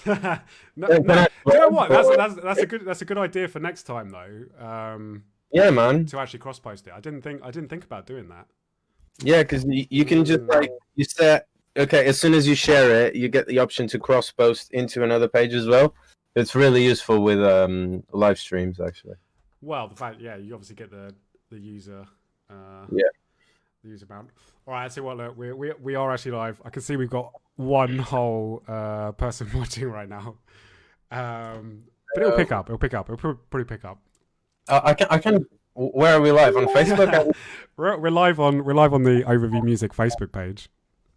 No, Can no. I- Do you know what? That's a good idea for next time though. Yeah, man. To actually cross post it. I didn't think about doing that. Yeah, because you can just like Mm. you set. Okay, as soon as you share it, you get the option to cross post into another page as well. It's really useful with live streams, actually. Well, the fact, yeah, you obviously get the user uh, Yeah. the user amount. All right, I see what. Look, we are actually live. I can see we've got one whole person watching right now. But it'll pick up. It'll pick up. It'll probably pick up. I can. Where are we live on Facebook? We're live on the Overview Music Facebook page.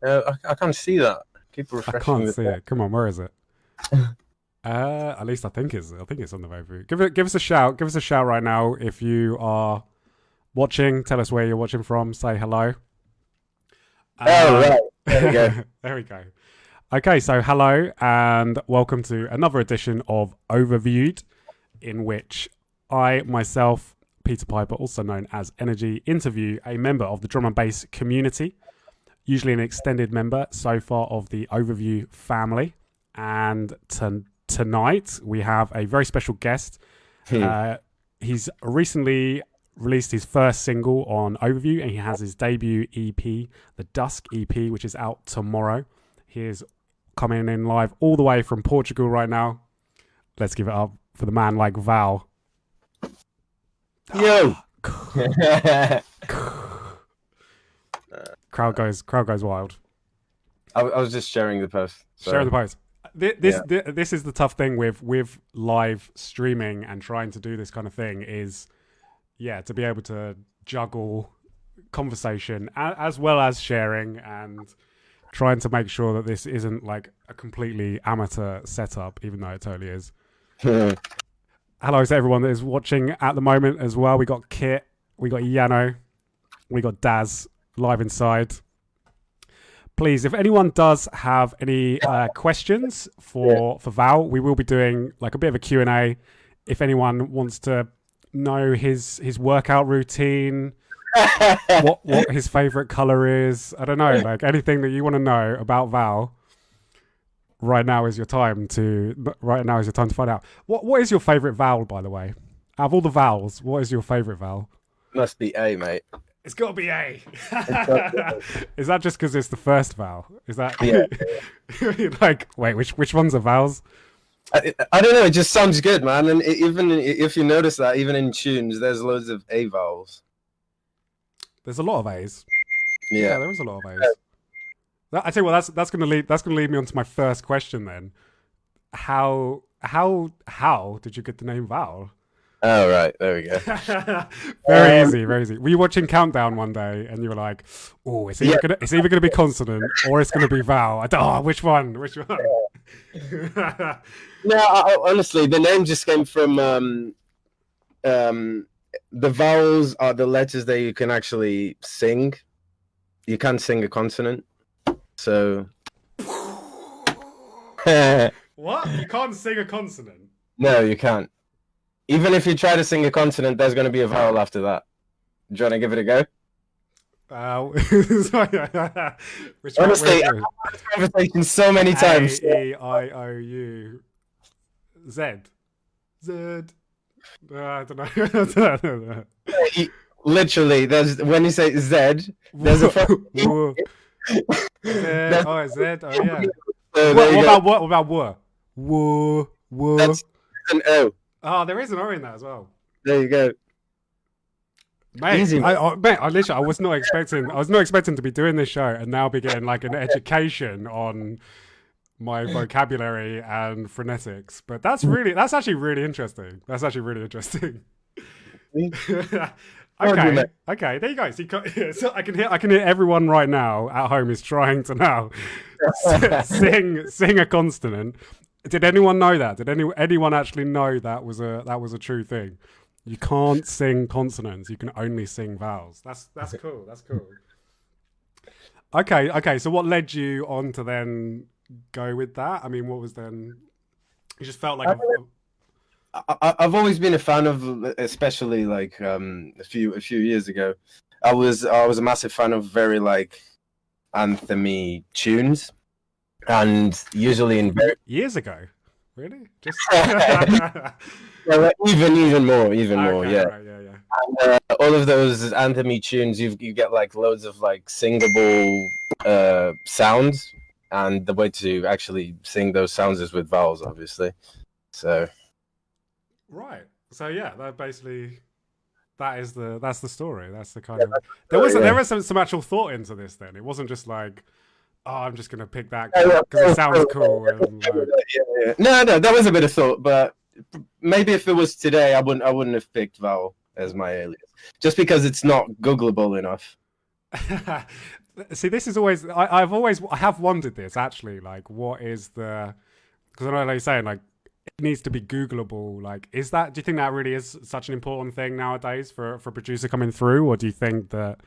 I can't see that. Keep I refreshing can't the see it. Come on, where is it? At least I think it's on the Overview. Give us a shout. Give us a shout right now if you are watching. Tell us where you're watching from. Say hello. Oh, right. There we go. There we go. Okay, so hello and welcome to another edition of Overviewed, in which I myself, Peter Piper, also known as Energy, interview a member of the drum and bass community, usually an extended member so far of the Overview family. And tonight we have a very special guest. He's recently released his first single on Overview, and he has his debut EP, the Dusk EP, which is out tomorrow. He is coming in live all the way from Portugal right now. Let's give it up for the man like Vowel. Yo. Crowd goes wild. I was just sharing the post. So. Share the post. This is the tough thing with live streaming and trying to do this kind of thing is, to be able to juggle conversation as well as sharing and trying to make sure that this isn't like a completely amateur setup, even though it totally is. Hello to everyone that is watching at the moment as well. We got Kit, we got Yano, we got Daz live inside. Please, if anyone does have any questions for Val, we will be doing like a bit of a Q&A. If anyone wants to know his workout routine, what his favorite color is, I don't know, like anything that you want to know about Val, right now is your time to find out. What is your favorite vowel, by the way? Out of all the vowels, what is your favorite vowel? Must be A, mate. It's got to be A. Is that just because it's the first vowel? Is that like, wait, which ones are vowels? I don't know. It just sounds good, man. And even if you notice that, even in tunes, there's loads of A vowels. There's a lot of A's. Yeah, there is a lot of A's. I tell you what, that's gonna lead me on to my first question then. How did you get the name Vowel? Oh, right. There we go. Very easy, very easy. Were you watching Countdown one day and you were like, "Oh, it's either gonna be consonant or it's gonna be vowel." Which one? Which one? No, honestly, the name just came from the vowels are the letters that you can actually sing. You can't sing a consonant, so. What? You can't sing a consonant? No, you can't. Even if you try to sing a consonant, there's going to be a vowel after that. Do you want to give it a go? Honestly, I've had this conversation so many times. A-E-I-O-U Z. I don't know. Literally, when you say Z, there's a fucking... Z. Oh, Z. Oh, yeah. So what about W? W. That's an O. Oh, there is an O in that as well. There you go. Mate, Easy. I literally, I was not expecting to be doing this show and now be getting like an education on my vocabulary and phonetics. But that's actually really interesting. Okay, there you go. So I can hear everyone right now at home is trying to now sing a consonant. Did anyone know that? Did anyone actually know that was a true thing? You can't sing consonants. You can only sing vowels. That's cool. That's cool. Okay. So what led you on to then go with that? I mean, what was then? You just felt like I've always been a fan of, especially like a few years ago. I was a massive fan of very like anthemy tunes, and usually in very Years ago, really? Just well, even more, okay, yeah. right, yeah, yeah. All of those anthem tunes, you get like loads of like singable sounds, and the way to actually sing those sounds is with vowels, obviously. So Right. So yeah, that basically that's the story. That's the kind yeah, of there yeah. was some actual thought into this. Then it wasn't just like, oh, I'm just gonna pick that Yeah, because it sounds cool and like. yeah. No, that was a bit of thought, but maybe if it was today, I wouldn't have picked vowel as my alias, just because it's not Googleable enough. See, this is always I have wondered this actually. Like, what is the? Because I know, like you're saying, like it needs to be Googleable. Like, is that? Do you think that really is such an important thing nowadays for a producer coming through, or do you think that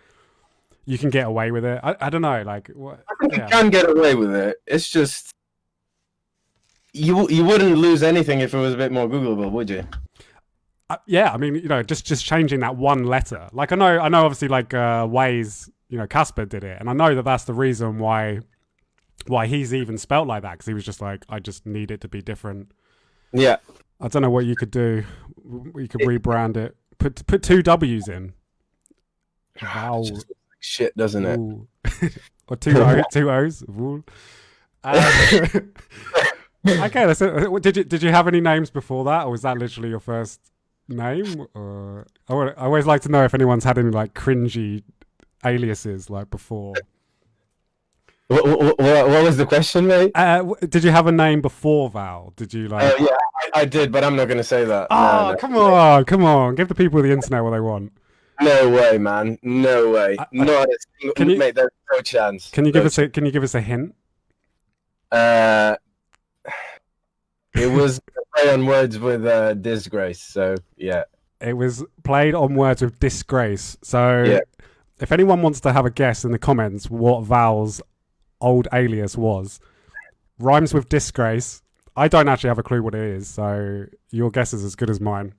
you can get away with it? I don't know. Like, what? I think you Yeah. can get away with it. It's just you wouldn't lose anything if it was a bit more Googleable, would you? Yeah, I mean, just changing that one letter. Like, I know, obviously, like Ways, Casper did it, and I know that that's the reason why he's even spelt like that because he was just like, I just need it to be different. Yeah. I don't know what you could do. You could rebrand it. Put two W's in. Wow. Just looks like shit, doesn't it? Or two O's. Okay. Did you have any names before that, or was that literally your first name? Or I always like to know if anyone's had any like cringy aliases like before. What was the question, mate? Did you have a name before Val? Did you like? Oh yeah, I did, but I'm not going to say that. Oh, No. come on! Give the people of the internet what they want. No way, man. No way. Not a single, mate. There's no chance. Can you give us a hint? Uh, it was a play on words with disgrace. So yeah. It was played on words with disgrace. So Yeah. if anyone wants to have a guess in the comments what Val's old alias was, rhymes with disgrace. I don't actually have a clue what it is, so your guess is as good as mine.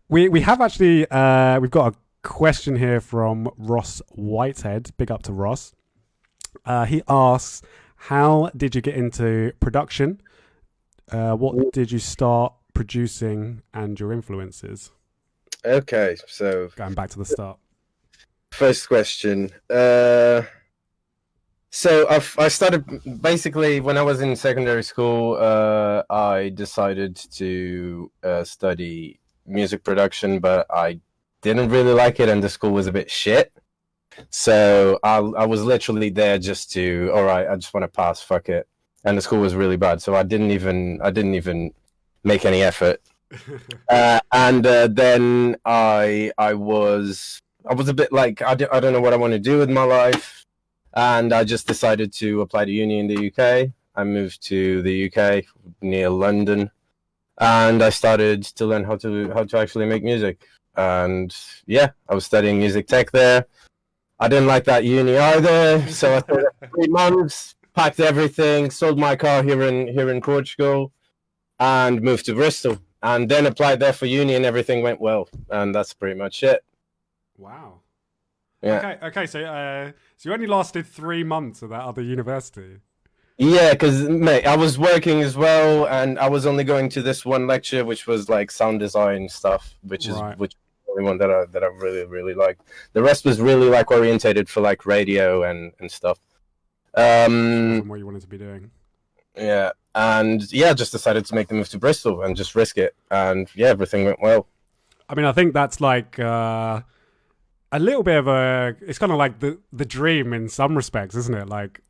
We have actually we've got a question here from Ross Whitehead. Big up to Ross. He asks, how did you get into production? What did you start producing and your influences? Okay, so Going back to the start. first question. So I started basically when I was in secondary school. I decided to study music production, but I didn't really like it, and the school was a bit shit. So I was literally there just to, all right, I just want to pass, fuck it. And the school was really bad, so I didn't even make any effort. And then I was a bit like I don't know what I want to do with my life, and I just decided to apply to uni in the UK. I moved to the UK near London, and I started to learn how to actually make music. And yeah, I was studying music tech there. I didn't like that uni either, so I thought 3 months, packed everything, sold my car here in Portugal, and moved to Bristol. And then applied there for uni, and everything went well. And that's pretty much it. Wow. Yeah. Okay. So you only lasted 3 months at that other university. Yeah, because mate, I was working as well, and I was only going to this one lecture, which was like sound design stuff, which is Right. the only one that I really liked. The rest was really like orientated for like radio and stuff. Wasn't what you wanted to be doing. Yeah, and yeah, just decided to make the move to Bristol and just risk it, and yeah, everything went well. I mean, I think that's like a little bit of it's kind of like the dream in some respects, isn't it? Like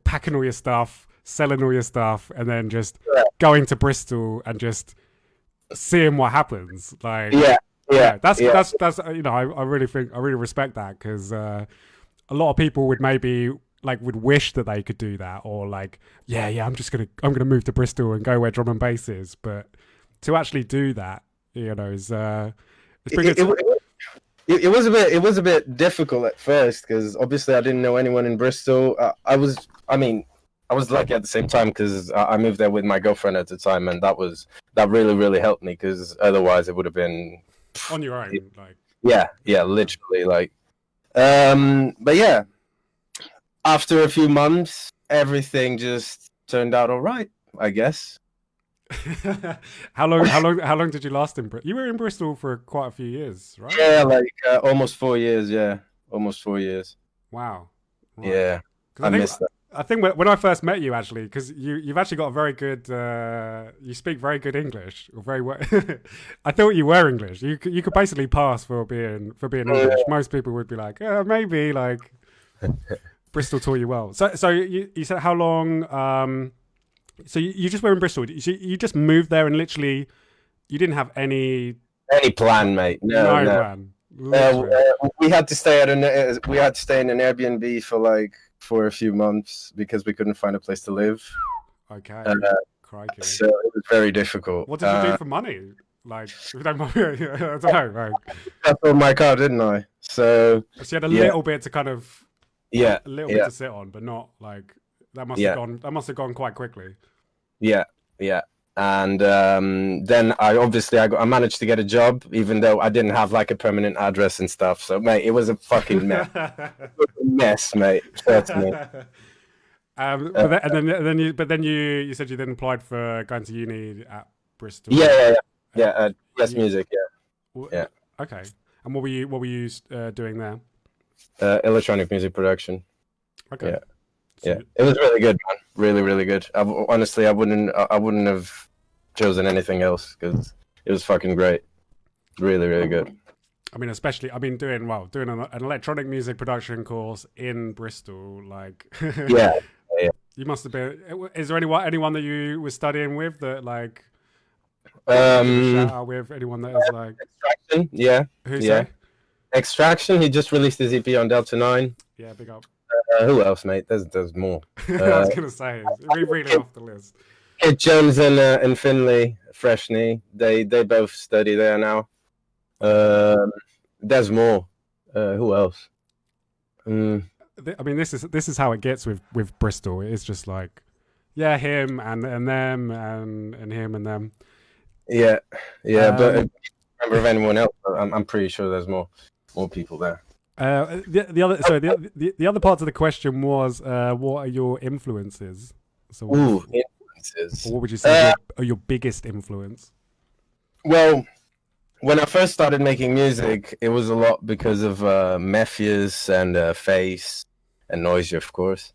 packing all your stuff, selling all your stuff, and then just going to Bristol and just seeing what happens. Like, that's I really respect that because a lot of people would maybe would wish that they could do that, or like, I'm gonna move to Bristol and go where drum and bass is, but to actually do that, is it's pretty good. It was a bit difficult at first because obviously I didn't know anyone in Bristol. I was lucky at the same time because I moved there with my girlfriend at the time, and that really helped me because otherwise it would have been on your own. Like, literally like, but yeah, after a few months, everything just turned out all right, I guess. How long did you last in Bristol? You were in Bristol for quite a few years, right? Yeah, like almost 4 years. Yeah, almost 4 years. Wow. Right. Yeah, Because I missed that. I think when I first met you, actually, because you've actually got a very good you speak very good English, or very well. I thought you were English. You could basically pass for being English. Most people would be like, maybe like Bristol taught you well. So you said how long? So you just were in Bristol. You just moved there and literally you didn't have Any plan, mate? No, no no. plan. Literally. We had to stay we had to stay in an Airbnb for a few months because we couldn't find a place to live. Okay. Crikey. So it was very difficult. What did you do for money? Like, if you don't mind, I don't know. Like, I sold my car, didn't I? So you had a little bit to kind of, a little bit to sit on, but not like that must have gone. That must have gone quite quickly. Yeah. And then I managed to get a job, even though I didn't have like a permanent address and stuff. So, mate, it was a fucking mess. It was a mess, mate. Trust me. But then you said you then applied for going to uni at Bristol. Yeah. Yes, music. Yeah. Okay. And what were you doing there? Electronic music production. Okay. Yeah, it was really good, man. Really, really good. Honestly, I wouldn't have chosen anything else because it was fucking great. Really, really good. I mean, especially doing an electronic music production course in Bristol, like yeah. You must have been. Is there anyone that you were studying with that like? Shout out with anyone that is like Extraction. Yeah. Who's that? Extraction. He just released his EP on Delta 9. Yeah, big up. Who else, mate? There's more. I was gonna say, really off the list. Kid Jones and Finley, Freshney. They both study there now. There's more. Who else? I mean, this is how it gets with Bristol. It's just like, yeah, him and them and him and them. Yeah. But I don't remember of anyone else. I'm pretty sure there's more people there. The other part of the question was, what are your influences? So, influences. What would you say are your biggest influence? Well, when I first started making music, it was a lot because of Mephius and Face and Noisy, of course.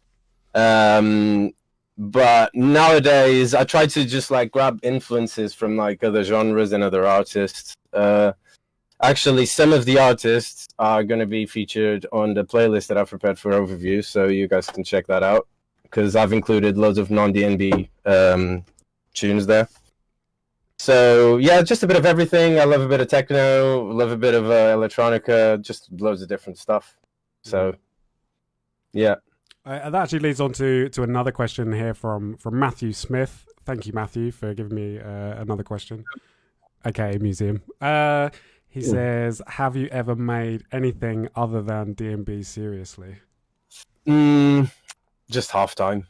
But nowadays, I try to just like grab influences from like other genres and other artists. Actually, some of the artists are going to be featured on the playlist that I've prepared for Overview, so you guys can check that out, because I've included loads of non-DNB tunes there. So, yeah, just a bit of everything. I love a bit of techno, love a bit of electronica, just loads of different stuff. So, yeah. That actually leads on to another question here from Matthew Smith. Thank you, Matthew, for giving me another question. Okay, Museum. He says, have you ever made anything other than DNB seriously? Just halftime.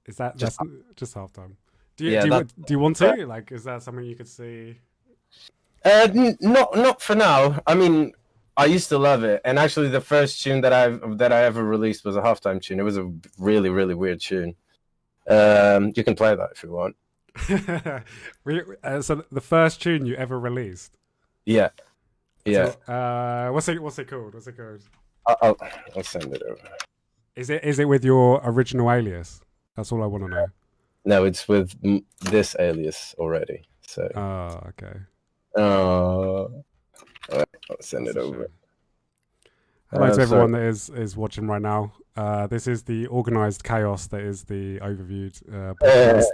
Is that just halftime? Do you want to? Like, is that something you could see? Not for now. I mean, I used to love it, and actually, the first tune that I ever released was a halftime tune. It was a really, really weird tune. You can play that if you want. So the first tune you ever released? Yeah. So, what's it called? I'll send it over. Is it with your original alias? That's all I want to know. No, it's with this alias already. So. Oh, okay. All right, I'll send it over. Hello to everyone that is watching right now. This is the organized chaos that is the Overviewed podcast.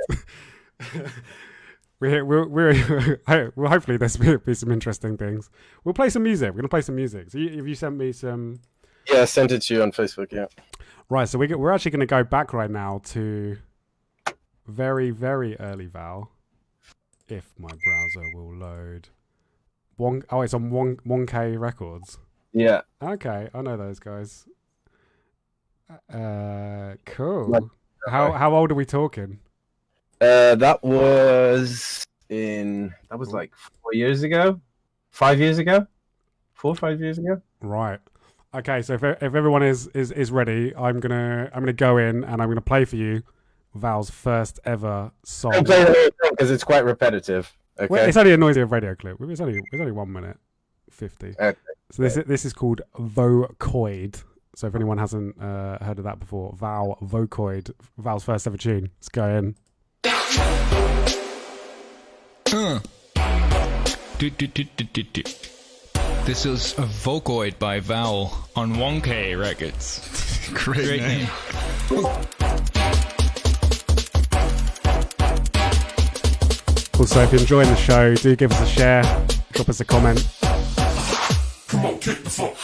Well, hopefully there's be some interesting things. We'll play some music. We're gonna play some music. So have you sent me some? Yeah, I sent it to you on Facebook. Yeah. Right. So we're actually gonna go back right now to very, very early Vowel. If my browser will load. It's on 1K Records. Yeah. Okay, I know those guys. Cool. How old are we talking? That was like 4 years ago, 5 years ago, 4 or 5 years ago. Right. Okay, so if everyone is ready, I'm gonna go in and I'm gonna play for you Val's first ever song. Don't play the whole thing because it's quite repetitive. Okay. Well, it's only a noisy radio clip. It's only 1 minute 50. Okay. So this is called Vocoid. So if anyone hasn't heard of that before, Vocoid, Val's first ever tune. Let's go in. This is a Vocoid by Vowel on 1K Records. Great name. Also, if you're enjoying the show, do give us a share, drop us a comment. Come on, kick the floor.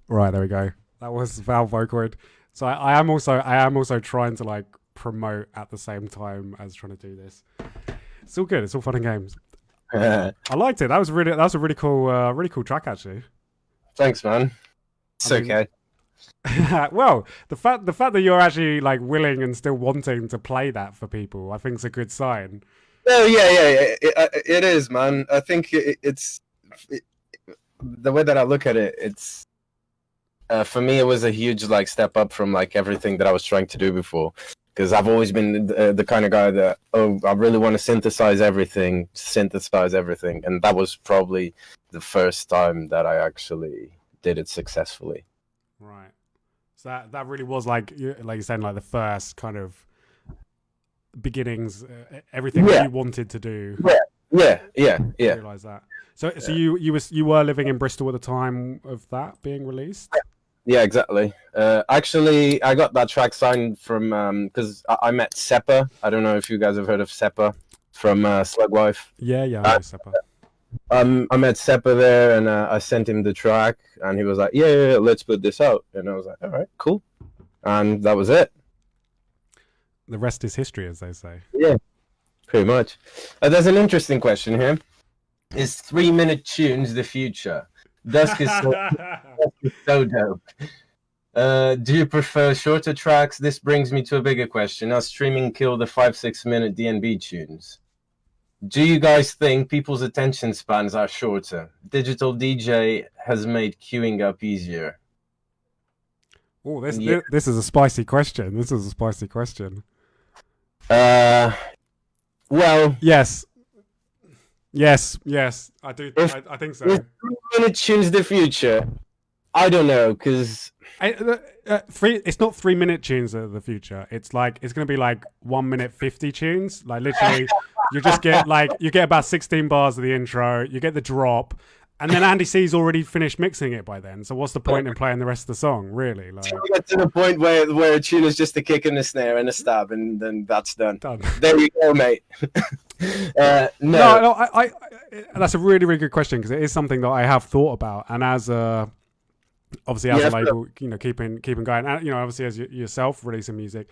Right, there we go. That was Val Vocoid. So I am also trying to like promote at the same time as trying to do this. It's all good. It's all fun and games. I liked it. That was a really cool track actually. Thanks, man. It's okay. Well, the fact that you're actually like willing and still wanting to play that for people, I think is a good sign. Oh yeah. It is, man. I think it's the way that I look at it. It's for me, it was a huge like step up from like everything that I was trying to do before. Because I've always been the kind of guy that I really want to synthesize everything, and that was probably the first time that I actually did it successfully. Right. So that really was like you're saying, like the first kind of beginnings, everything that you wanted to do. Yeah. Realize that. So you were living in Bristol at the time of that being released. Yeah, exactly. Actually, I got that track signed from because I met Seppa. I don't know if you guys have heard of Seppa from Slugwife. Yeah, I know Seppa. I met Seppa there, and I sent him the track, and he was like, "Yeah, let's put this out." And I was like, "All right, cool," and that was it. The rest is history, as they say. Yeah, pretty much. There's an interesting question here. Is 3-minute tunes the future? Dusk is so dope. Do you prefer shorter tracks? This brings me to a bigger question. Now streaming killed the 5-6 minute DNB tunes. Do you guys think people's attention spans are shorter? Digital DJ has made queuing up easier. Oh, this is a spicy question. Well, Yes, I do. I think so. If 3-minute tunes the future, I don't know, because it's not 3-minute tunes of the future. It's like it's going to be like 1 minute 50 tunes. Like literally, you just get about 16 bars of the intro. You get the drop, and then Andy C's already finished mixing it by then. So what's the point in playing the rest of the song, really? Like, you get to the point where a tune is just a kick and a snare and a stab, and then that's done. There you go, mate. No, I that's a really, really good question, because it is something that I have thought about, and as obviously as a label, keeping going, and obviously as yourself releasing music,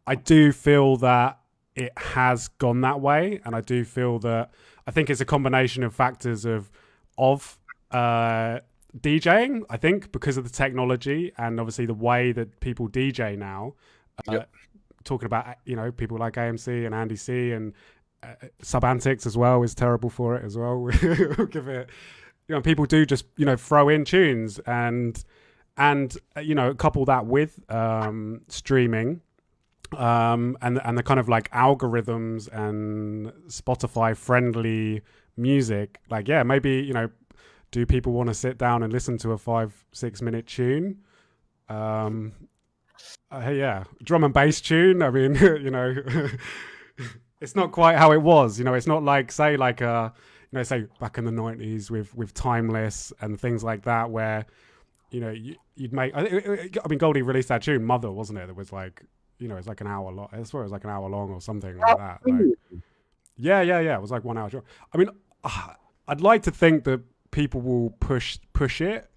I do feel that it has gone that way, and I do feel that I think it's a combination of factors of DJing. I think because of the technology and obviously the way that people DJ now. Talking about people like AMC and Andy C and Subantics as well is terrible for it as well. We'll give it. People do just throw in tunes and couple that with streaming. And the kind of like algorithms and Spotify friendly music, like maybe do people want to sit down and listen to a 5-6 minute tune? Drum and bass tune. I mean, it's not quite how it was. It's not like say back in the 90s with Timeless and things like that, where you'd make. I mean, Goldie released that tune, Mother, wasn't it? That was like. It's like an hour long. I swear it was like an hour long or something like that. Like, yeah. It was like 1 hour short. I mean, I'd like to think that people will push it,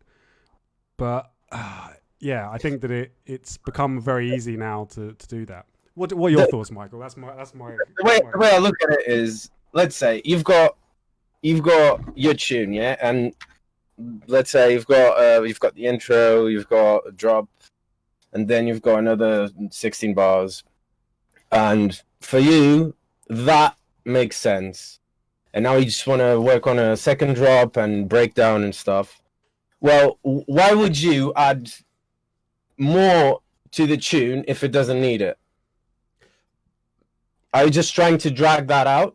but I think that it's become very easy now to do that. What are your thoughts, Michael? That's my. The way I look at it is, let's say you've got your tune, yeah, and let's say you've got the intro, you've got a drop. And then you've got another 16 bars. And for you, that makes sense. And now you just want to work on a second drop and breakdown and stuff. Well, why would you add more to the tune if it doesn't need it? Are you just trying to drag that out?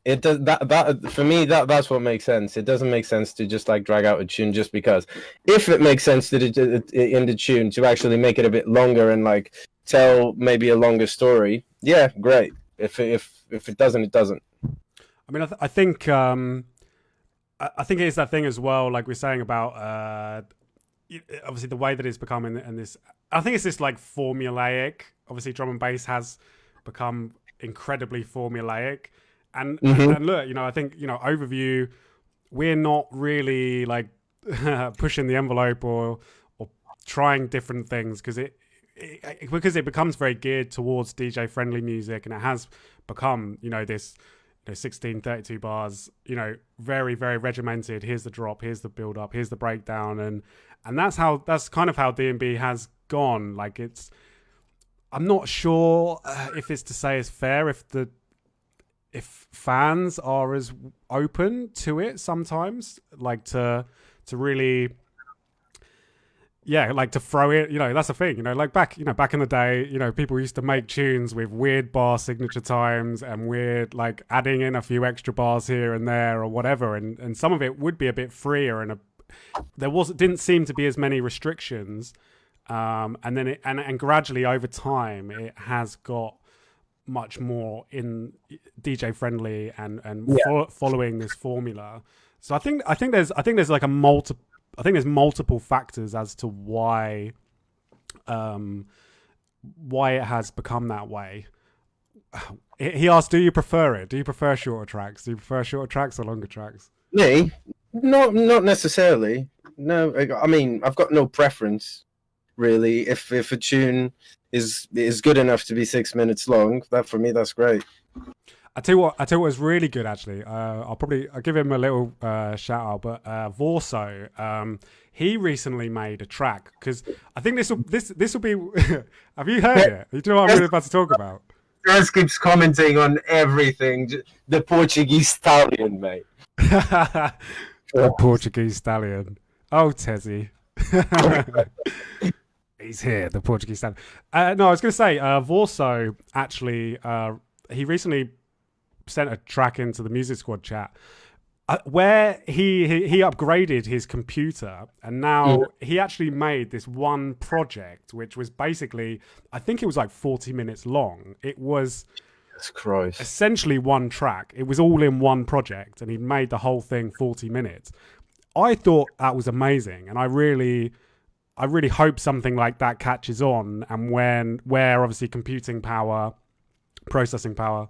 It does that for me. That's what makes sense. It doesn't make sense to just like drag out a tune just because. If it makes sense to in the tune to actually make it a bit longer and like tell maybe a longer story, yeah, great. If it doesn't, it doesn't. I mean, I think it is that thing as well. Like we're saying about obviously the way that it's become in this. I think it's this like formulaic. Obviously, drum and bass has become incredibly formulaic. And look, I think, overview, we're not really like pushing the envelope or trying different things because it becomes very geared towards DJ friendly music, and it has become, this 16, 32 bars, very, very regimented. Here's the drop, here's the build up, here's the breakdown. And that's kind of how D&B has gone. Like I'm not sure if it's to say it's fair if fans are as open to it sometimes, like to really, like to throw it, that's the thing, like back in the day, people used to make tunes with weird bar signature times and weird, like adding in a few extra bars here and there or whatever. And some of it would be a bit freer and didn't seem to be as many restrictions. And then and gradually over time, it has got much more in DJ friendly and following this formula. So I think there's like there's multiple factors as to why it has become that way. He asked, do you prefer it? Do you prefer shorter tracks? Do you prefer shorter tracks or longer tracks? Me? Not necessarily. No, I mean, I've got no preference really. If a tune is good enough to be 6 minutes long, that for me, that's great. I tell you what was really good actually. I'll give him a little shout out, but Vorso, he recently made a track because I think this will be. Have you heard it? You know what I'm really about to talk about? Just keeps commenting on everything. The Portuguese stallion, mate. The Portuguese stallion. Oh, Tezzy. He's here, the Portuguese stallion. No, I was going to say, Vorso actually, he recently sent a track into the Music Squad chat where he upgraded his computer, and now he actually made this one project, which was basically, I think it was like 40 minutes long. It was essentially one track. It was all in one project, and he made the whole thing 40 minutes. I thought that was amazing, and I really hope something like that catches on, and where obviously computing power, processing power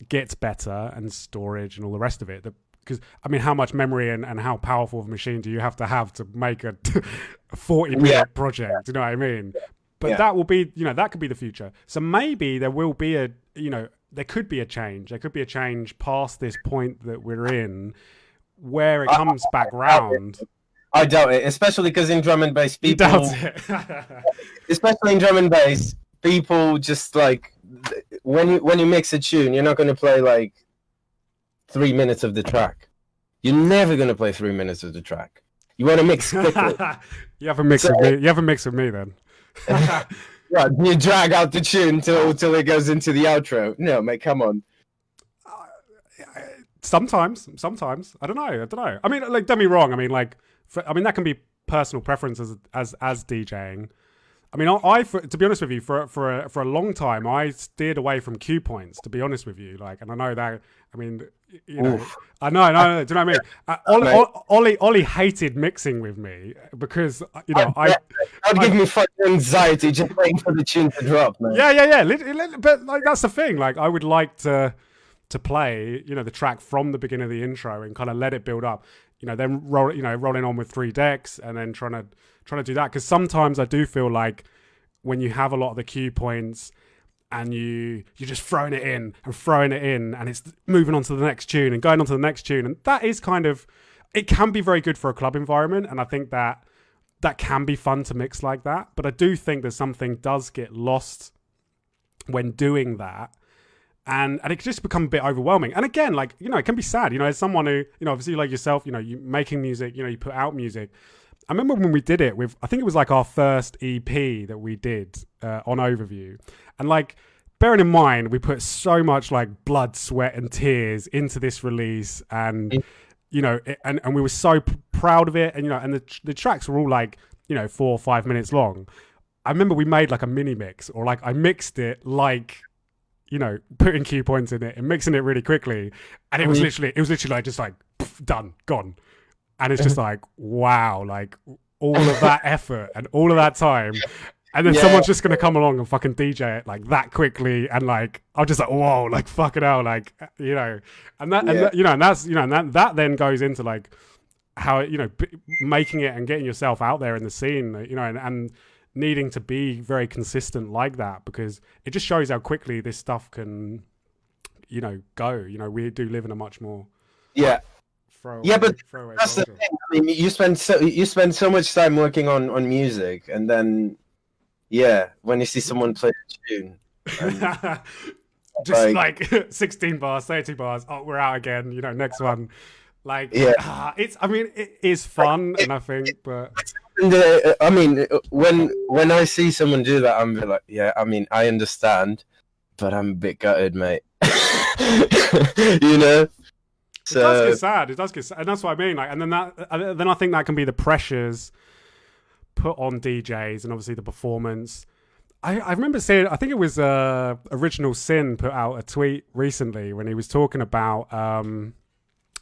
gets better, and storage and all the rest of it. Because I mean, how much memory and how powerful of a machine do you have to make a 40-minute project? You know what I mean? But that will be, that could be the future. So maybe there will be there could be a change. There could be a change past this point that we're in, where it comes back round. I doubt it, especially because in drum and bass, people. You doubt it. Especially in drum and bass, people just like when you mix a tune, you're not going to play like 3 minutes of the track. You're never going to play 3 minutes of the track. You want to mix quickly. You have a mix with me. You have a mix with me then. Yeah, you drag out the tune till it goes into the outro. No, mate, come on. Sometimes. I don't know. I mean, like, don't be wrong. I mean, like, that can be personal preference as DJing. I mean, to be honest with you, for a long time, I steered away from cue points. To be honest with you, like, and I know that. I mean, I know. Do you know what I mean? Ollie hated mixing with me because I'd give me fucking anxiety just waiting for the tune to drop, man. Yeah. But like, that's the thing. Like, I would like to play, the track from the beginning of the intro and kind of let it build up. Then rolling on with 3 decks and then trying to do that, because sometimes I do feel like when you have a lot of the cue points and you're just throwing it in and it's moving on to the next tune and going on to the next tune, and that is it can be very good for a club environment, and I think that can be fun to mix like that. But I do think that something does get lost when doing that. And it can just become a bit overwhelming. And again, like, it can be sad, as someone who, obviously like yourself, you making music, you put out music. I remember when we did it with, I think it was like our first EP that we did on Overview. And like, bearing in mind, we put so much like blood, sweat and tears into this release. And, and we were so proud of it. And, and the tracks were all like, 4 or 5 minutes long. I remember we made like a mini mix, or like I mixed it like, putting cue points in it and mixing it really quickly. And it was literally like, just like, pff, done, gone. And it's just like, wow, like all of that effort and all of that time. And then someone's just going to come along and fucking DJ it like that quickly. And like, I'm just like, whoa, like fucking hell, like, and that then goes into like how, making it and getting yourself out there in the scene, and needing to be very consistent like that, because it just shows how quickly this stuff can, go. We do live in a much more throwaway but that's culture. The thing. I mean, you spend so much time working on music, and then when you see someone play a tune, just like 16 bars, 30 bars, oh, we're out again. Next one. Like, it is fun, and I think, but. I mean, when I see someone do that, I'm like, I understand, but I'm a bit gutted, mate. So, it does get sad, and that's what I mean. Like, and then I think that can be the pressures put on DJs, and obviously the performance. I remember seeing, I think it was Original Sin put out a tweet recently when he was talking about,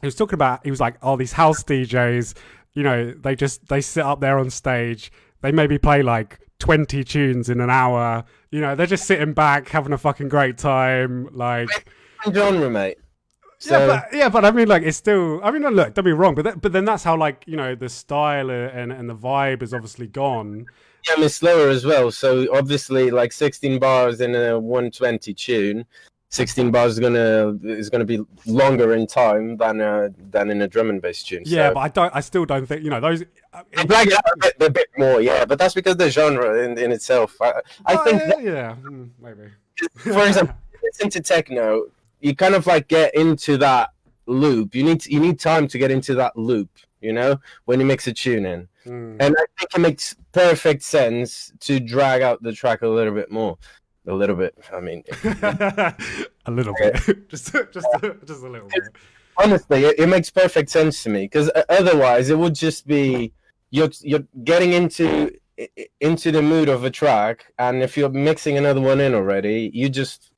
he was like, oh, these house DJs. They sit up there on stage. They maybe play like 20 tunes in an hour. They're just sitting back having a fucking great time. Like, genre, mate. So... but I mean, like, it's still. I mean, look, don't be wrong, but then that's how, like, the style and the vibe is obviously gone. Yeah, I mean, slower as well. So obviously, like 16 bars in a 120 tune. 16 bars is gonna be longer in time than in a drum and bass tune. Yeah, so. But I still don't think those. I drag it out a bit more, but that's because the genre in itself. I think. Maybe. For example, listen to techno, you kind of like get into that loop. You need time to get into that loop. When you mix a tune in, and I think it makes perfect sense to drag out the track a little bit more. A little bit. I mean, a little bit, just a little bit. Honestly, it makes perfect sense to me, because otherwise it would just be you're getting into the mood of a track, and if you're mixing another one in already, you just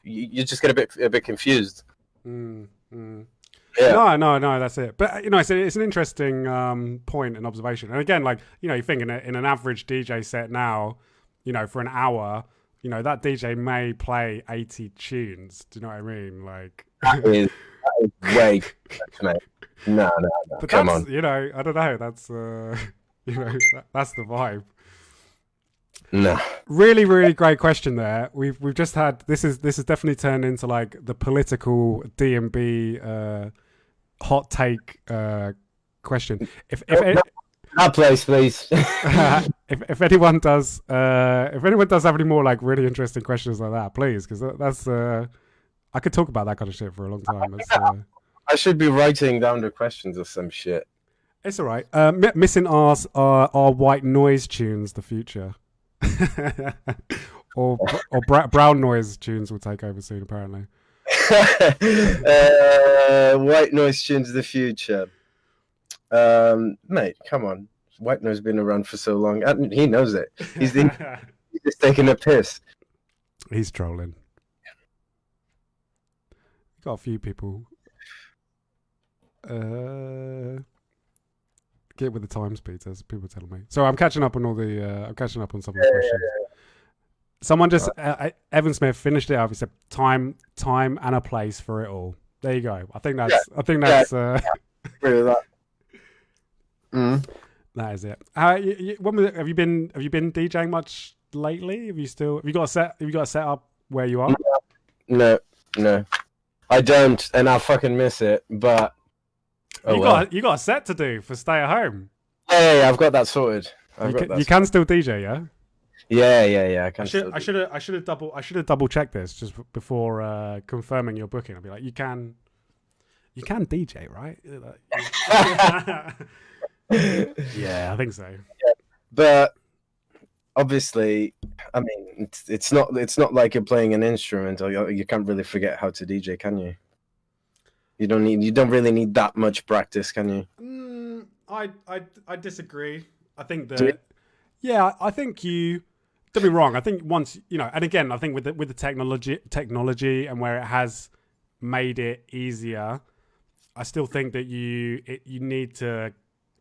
get a bit confused. Yeah. No, that's it. But it's an interesting point and observation. And again, like, you think in an average DJ set now, for an hour. That DJ may play 80 tunes. Do you know what I mean? Like, that is way, mate. No. But come on. I don't know. That's that's the vibe. No. Really, really great question there. We've just had this has definitely turned into like the political D&B hot take question. If That place, please. if anyone does have any more like really interesting questions like that, please, because that's I could talk about that kind of shit for a long time. I should be writing down the questions or some shit. It's all right. Missing R's are white noise tunes the future, or brown noise tunes will take over soon apparently. White noise tunes the future. Mate, come on. White noise been around for so long. He knows it. He's just taking a piss. He's trolling. Got a few people. Get with the times, Peter. As people telling me. So I'm catching up on all the. I'm catching up on some of the questions. Someone just Evan Smith finished it up. He said, "Time, and a place for it all." There you go. I think that's. Agree with that. That is it. Have you been DJing much lately? Have you got a set up where you are? No, I don't, and I fucking miss it. But you got a set to do for stay at home. Hey, I've got that sorted. You can still DJ, yeah. Yeah. I should have double checked this just before confirming your booking. I'll be like, you can DJ, right? Yeah, I think so. Yeah. But obviously, I mean, it's not like you're playing an instrument, or you can't really forget how to DJ, can you? You don't really need that much practice, can you? I disagree. I think that I think you. Don't be wrong. I think once and again, I think with the technology and where it has made it easier, I still think that you need to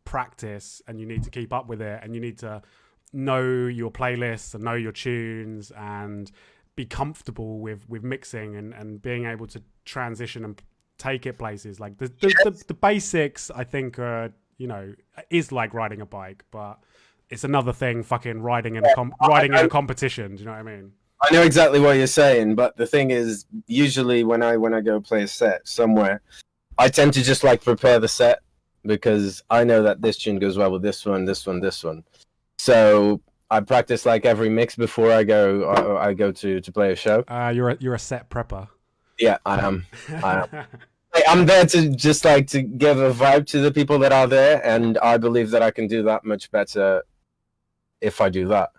practice and you need to keep up with it and you need to know your playlists and know your tunes and be comfortable with mixing and being able to transition and take it places. Like the basics, I think are is like riding a bike, but it's another thing fucking riding in a competition. Do you know what I mean? I know exactly what you're saying, but the thing is, usually when I go play a set somewhere, I tend to just like prepare the set because I know that this tune goes well with this one, this one, this one. So I practice like every mix before I go to play a show. You're a set prepper. Yeah, I am. I'm there to just like to give a vibe to the people that are there, and I believe that I can do that much better if I do that.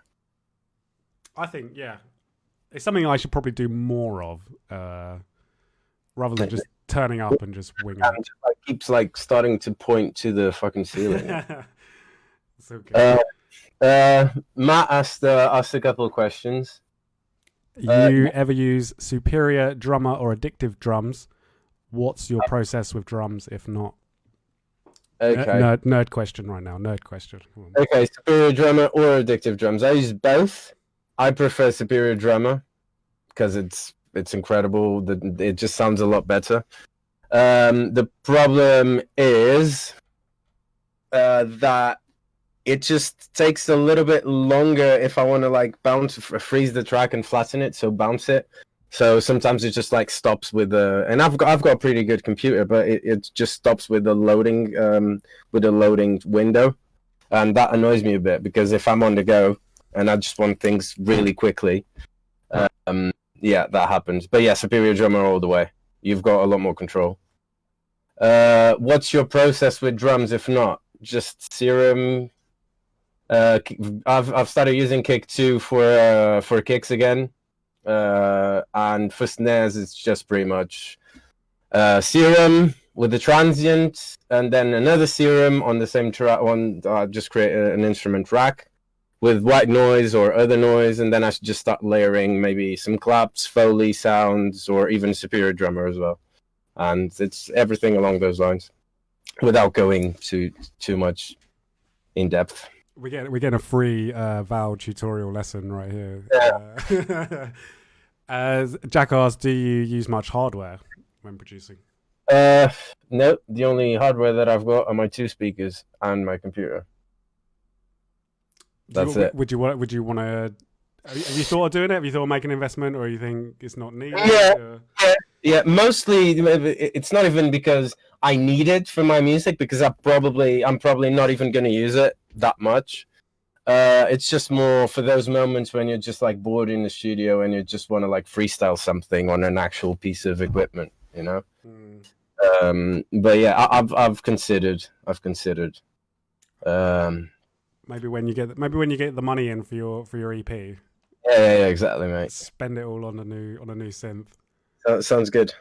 I think, it's something I should probably do more of, rather than just turning up and just winging it. Just, like, keeps like starting to point to the fucking ceiling. It's okay. Matt asked a couple of questions. You ever use Superior Drummer or Addictive Drums? What's your process with drums, if not? Okay. Nerd question right now. Nerd question. Okay, Superior Drummer or Addictive Drums. I use both. I prefer Superior Drummer because it's incredible. It just sounds a lot better. The problem is that it just takes a little bit longer if I want to like freeze the track and flatten it, so bounce it. So sometimes it just like stops with and I've got a pretty good computer, but it just stops with the loading window, and that annoys me a bit because if I'm on the go and I just want things really quickly, that happens. But yeah, Superior Drummer all the way. You've got a lot more control. What's your process with drums? If not, just Serum. I've started using Kick 2 for kicks again. And for snares, it's just pretty much Serum with the transient, and then another Serum on the same track. Just create an instrument rack with white noise or other noise, and then I should just start layering maybe some claps, Foley sounds, or even Superior Drummer as well. And it's everything along those lines, without going too much in depth. We get a free Vowel tutorial lesson right here. Yeah. Jack asked, do you use much hardware when producing? No, the only hardware that I've got are my 2 speakers and my computer. That's it. Would you want to? Have you thought of doing it? Have you thought of making an investment, or you think it's not needed? Yeah. Mostly, it's not even because I need it for my music, because I'm probably not even going to use it that much. It's just more for those moments when you're just like bored in the studio and you just want to like freestyle something on an actual piece of equipment, you know. But yeah, I've considered. Maybe when you get the money in for your EP. Yeah, exactly, mate. Spend it all on a new synth. Sounds good.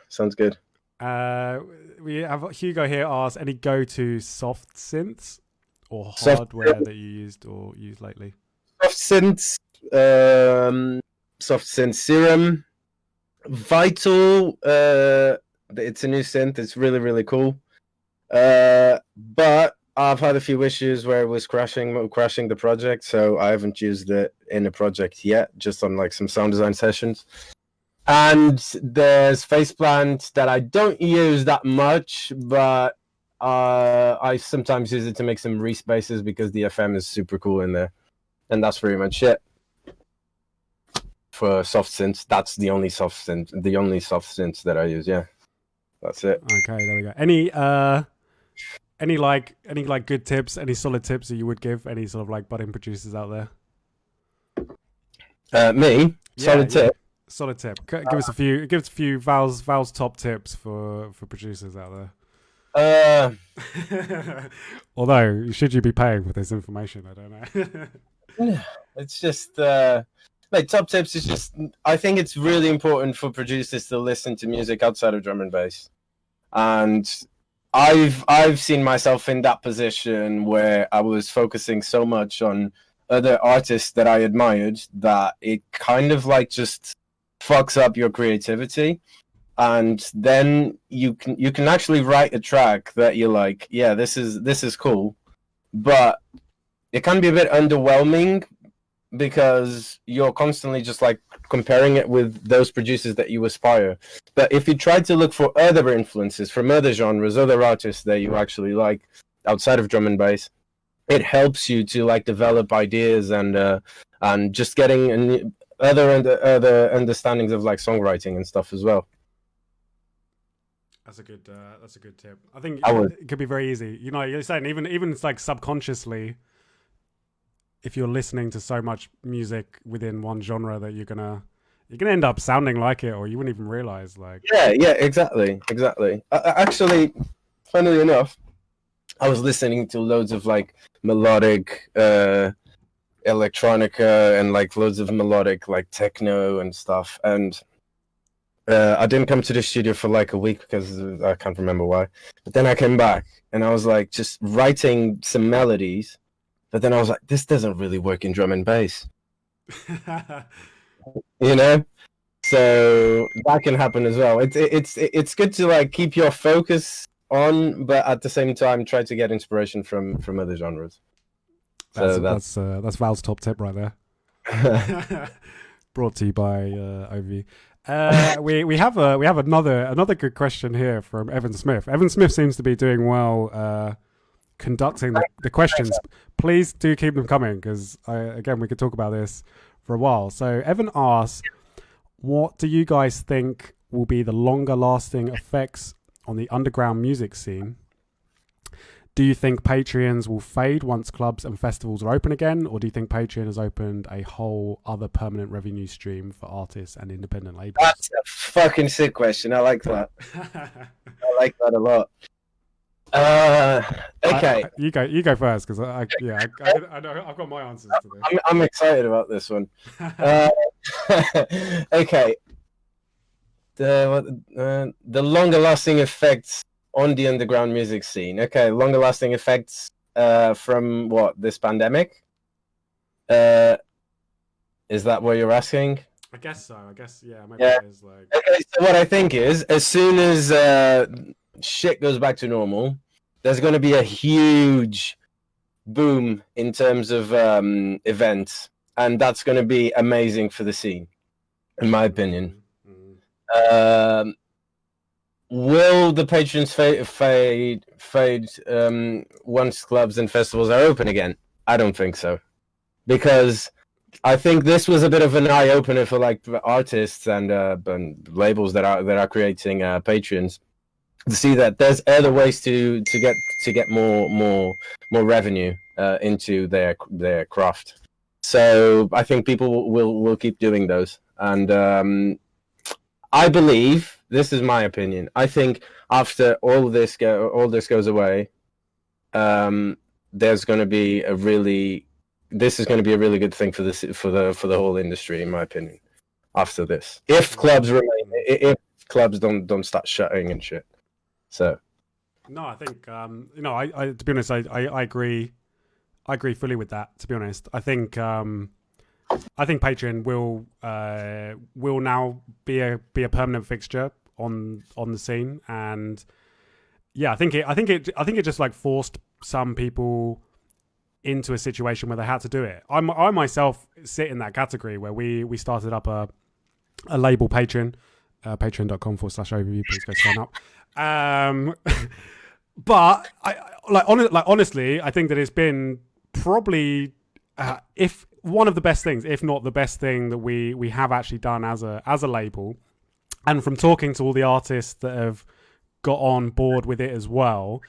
We have Hugo here asks, any go-to soft synths or hardware that you used or used lately? Soft synth Serum, Vital. It's a new synth. It's really, really cool. But I've had a few issues where it was crashing the project, so I haven't used it in a project yet, just on like some sound design sessions. And there's Faceplant that I don't use that much, but I sometimes use it to make some respaces because the FM is super cool in there. And that's pretty much it. For soft synths, that's the only soft synths that I use, yeah. That's it. Okay, there we go. Any good tips, any solid tips that you would give any sort of like budding producers out there? Me? Solid tip? Solid tip. Give us a few Vowel's top tips for producers out there. Although, should you be paying for this information? I don't know. It's just top tips is just, I think it's really important for producers to listen to music outside of drum and bass. And I've seen myself in that position where I was focusing so much on other artists that I admired that it kind of like just fucks up your creativity. And then you can actually write a track that you're like, yeah, this is cool, but it can be a bit underwhelming because you're constantly just like comparing it with those producers that you aspire. But if you try to look for other influences from other genres, other artists that you actually like outside of drum and bass, it helps you to like develop ideas and just getting other understandings of like songwriting and stuff as well. That's a good tip. I think it could be very easy. You know, you're saying even it's like subconsciously, if you're listening to so much music within one genre that you're gonna end up sounding like it, or you wouldn't even realize. Like exactly. Actually, funnily enough, I was listening to loads of like melodic electronica and like loads of melodic like techno and stuff, and I didn't come to the studio for like a week because I can't remember why. But then I came back and I was like just writing some melodies. But then I was like, this doesn't really work in drum and bass. You know? So that can happen as well. It's good to like keep your focus on, but at the same time try to get inspiration from other genres. That's Val's top tip right there. Brought to you by OV. We have another good question here from Evan Smith. Evan Smith seems to be doing well conducting the questions. Please do keep them coming because we could talk about this for a while. So Evan asks, what do you guys think will be the longer lasting effects on the underground music scene? Do you think Patreons will fade once clubs and festivals are open again, or do you think Patreon has opened a whole other permanent revenue stream for artists and independent labels? That's a fucking sick question. I like that. I like that a lot. Okay, you go first because I know I've got my answers to this. I'm excited about this one. Okay, the longer lasting effects on the underground music scene. Okay, longer lasting effects from this pandemic? Is that what you're asking? I guess so. Maybe it is like. Okay, so what I think is, as soon as shit goes back to normal, there's going to be a huge boom in terms of events, and that's going to be amazing for the scene, in my opinion. Will the patrons fade once clubs and festivals are open again? I don't think so, because I think this was a bit of an eye opener for like artists and labels that are creating patrons, to see that there's other ways to get more revenue into their craft. So I think people will keep doing those, and I believe, this is my opinion, I think after all this goes away, there's going to be this is going to be a really good thing for the whole industry, in my opinion. After this, if clubs don't start shutting and shit. So no, I think I to be honest, I agree. I agree fully with that. To be honest, I think Patreon will now be a permanent fixture on the scene, and yeah, I think it just like forced some people into a situation where they had to do it. I myself sit in that category where we started up a label Patreon, patreon.com/overview. Please go sign up. But honestly, I think that it's been probably if one of the best things, if not the best thing that we have actually done as a label. And from talking to all the artists that have got on board with it as well,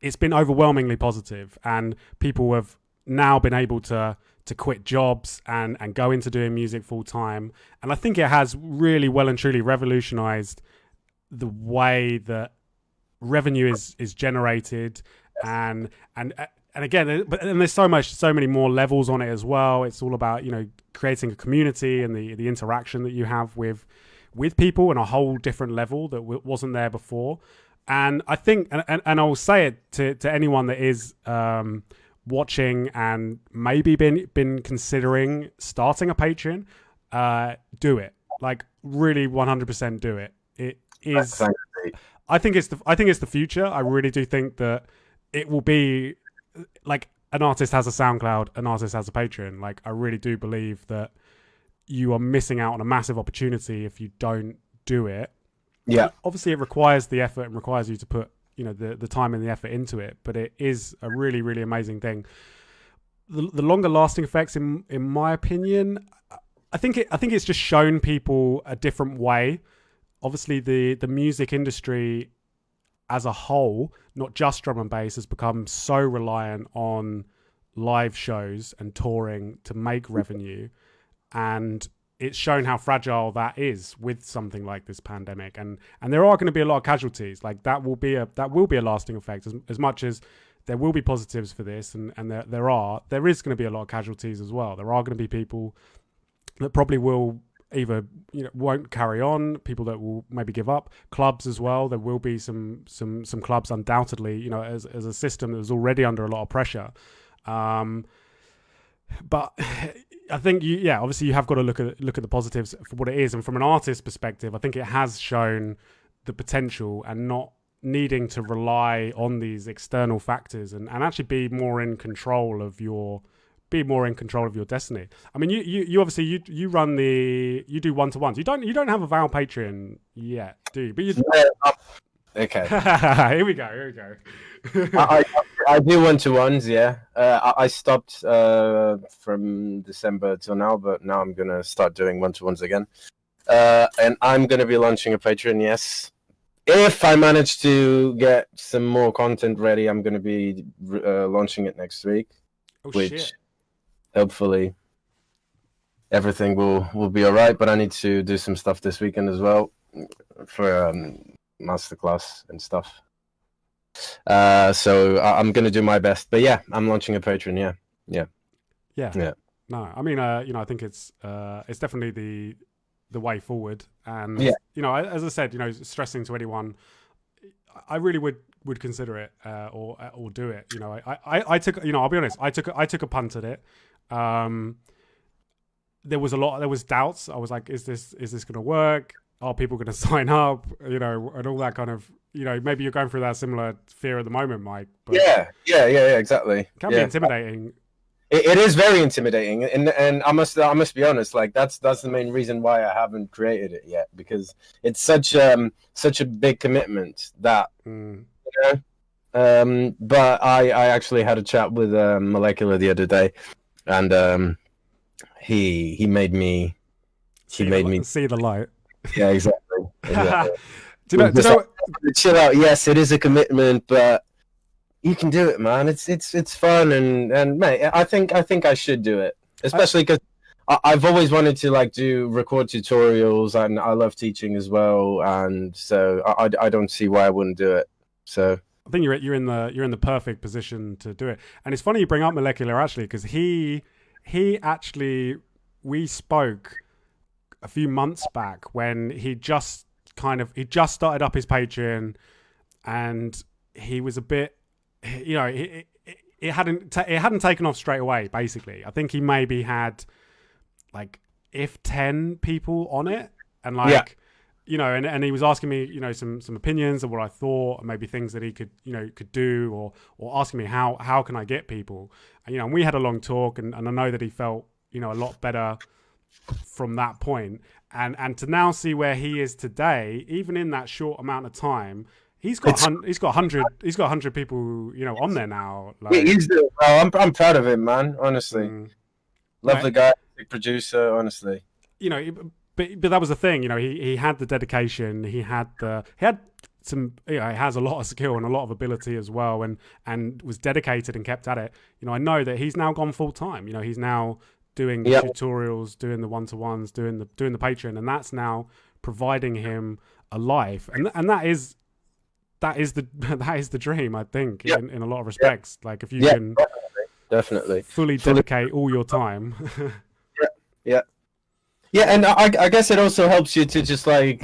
it's been overwhelmingly positive, and people have now been able to quit jobs and go into doing music full time. And I think it has really well and truly revolutionized the way that revenue is generated, and again, but there's so many more levels on it as well. It's all about, you know, creating a community and the interaction that you have with people on a whole different level that wasn't there before. And I think, and I will say it to anyone that is watching and maybe been considering starting a Patreon, do it. Like, really 100% do it. It is. I think it's the future. I really do think that it will be like an artist has a SoundCloud, an artist has a Patreon. Like, I really do believe that you are missing out on a massive opportunity if you don't do it. Yeah. Obviously, it requires the effort and requires you to put, you know, the time and the effort into it. But it is a really, really amazing thing. The longer lasting effects, in my opinion, I think it's just shown people a different way. Obviously, the music industry as a whole, not just drum and bass, has become so reliant on live shows and touring to make revenue. And it's shown how fragile that is with something like this pandemic, and there are going to be a lot of casualties. Like, that will be a lasting effect, as much as there will be positives for this, and there is going to be a lot of casualties as well. There are going to be people that probably will either, you know, won't carry on, people that will maybe give up, clubs as well. There will be some clubs, undoubtedly, you know, as a system that was already under a lot of pressure. But I think obviously you have got to look at the positives for what it is, and from an artist perspective, I think it has shown the potential and not needing to rely on these external factors, and actually be more in control of your destiny. I mean, you obviously you run you do one-to-ones. You don't have a Vowel Patreon yet, do you? But you. Okay. Here we go. I do one-to-ones, yeah. I stopped from December till now, but now I'm gonna start doing one-to-ones again. And I'm gonna be launching a Patreon, yes. If I manage to get some more content ready, I'm gonna be launching it next week. Oh, which shit. Hopefully everything will be all right. But I need to do some stuff this weekend as well for masterclass and stuff. So I'm gonna do my best. But yeah, I'm launching a Patreon. Yeah. No, I mean, you know, I think it's definitely the way forward. And yeah, you know, as I said, you know, stressing to anyone, I really would consider it or do it. You know, I took, you know, I'll be honest, I took a punt at it. There was doubts. I was like, is this going to work? Are people going to sign up? You know, and all that kind of, you know, maybe you're going through that similar fear at the moment, Mike. But yeah, exactly. It can be intimidating. It is very intimidating, and I must be honest. Like, that's the main reason why I haven't created it yet, because it's such a big commitment that you know. But I actually had a chat with Molecular the other day, and he made me see the light. yeah, exactly. Exactly. Do you know? Chill out. Yes, it is a commitment, but you can do it, man. It's fun, and mate, I think I should do it, especially because I've always wanted to like record tutorials, and I love teaching as well, and so I don't see why I wouldn't do it. So I think you're in the perfect position to do it. And it's funny you bring up Molecular actually, because he actually, we spoke a few months back when he just started up his Patreon, and he was a bit, you know, it hadn't taken off straight away. Basically, I think he maybe had like 10 people on it, and like. Yeah. You know, and he was asking me, you know, some opinions of what I thought, and maybe things that he could do, or asking me how can I get people, and, you know, and we had a long talk, and I know that he felt, you know, a lot better from that point, and to now see where he is today, even in that short amount of time, he's got 100 people, you know, on there now. Like, I'm proud of him, man. Honestly, love the guy, big producer. Honestly, you know. But that was the thing, you know. He had the dedication. He had some. You know, he has a lot of skill and a lot of ability as well, and was dedicated and kept at it. You know, I know that he's now gone full time. You know, he's now doing the tutorials, doing the 1-to-1s, doing the Patreon, and that's now providing him a life. And that is the dream, I think, in a lot of respects. Like if you can definitely fully dedicate all your time. Yeah, and I guess it also helps you to just like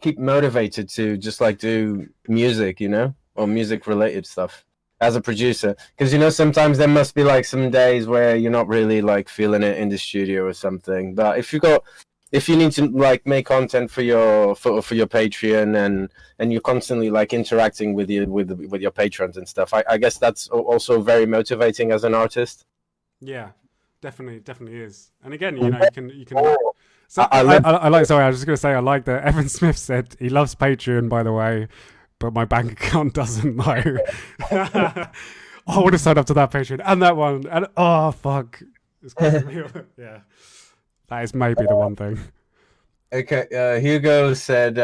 keep motivated to just like do music, you know, or music related stuff as a producer, because, you know, sometimes there must be like some days where you're not really like feeling it in the studio or something. But if you need to like make content for your Patreon, and you're constantly like interacting with your patrons and stuff, I guess that's also very motivating as an artist. Yeah. Definitely is. And again, you know, you can. So I like. Sorry, I was just going to say I like that Evan Smith said he loves Patreon, by the way, but my bank account doesn't know. I want to sign up to that Patreon and that one, and oh fuck, yeah, that is maybe the one thing. Okay, Hugo said,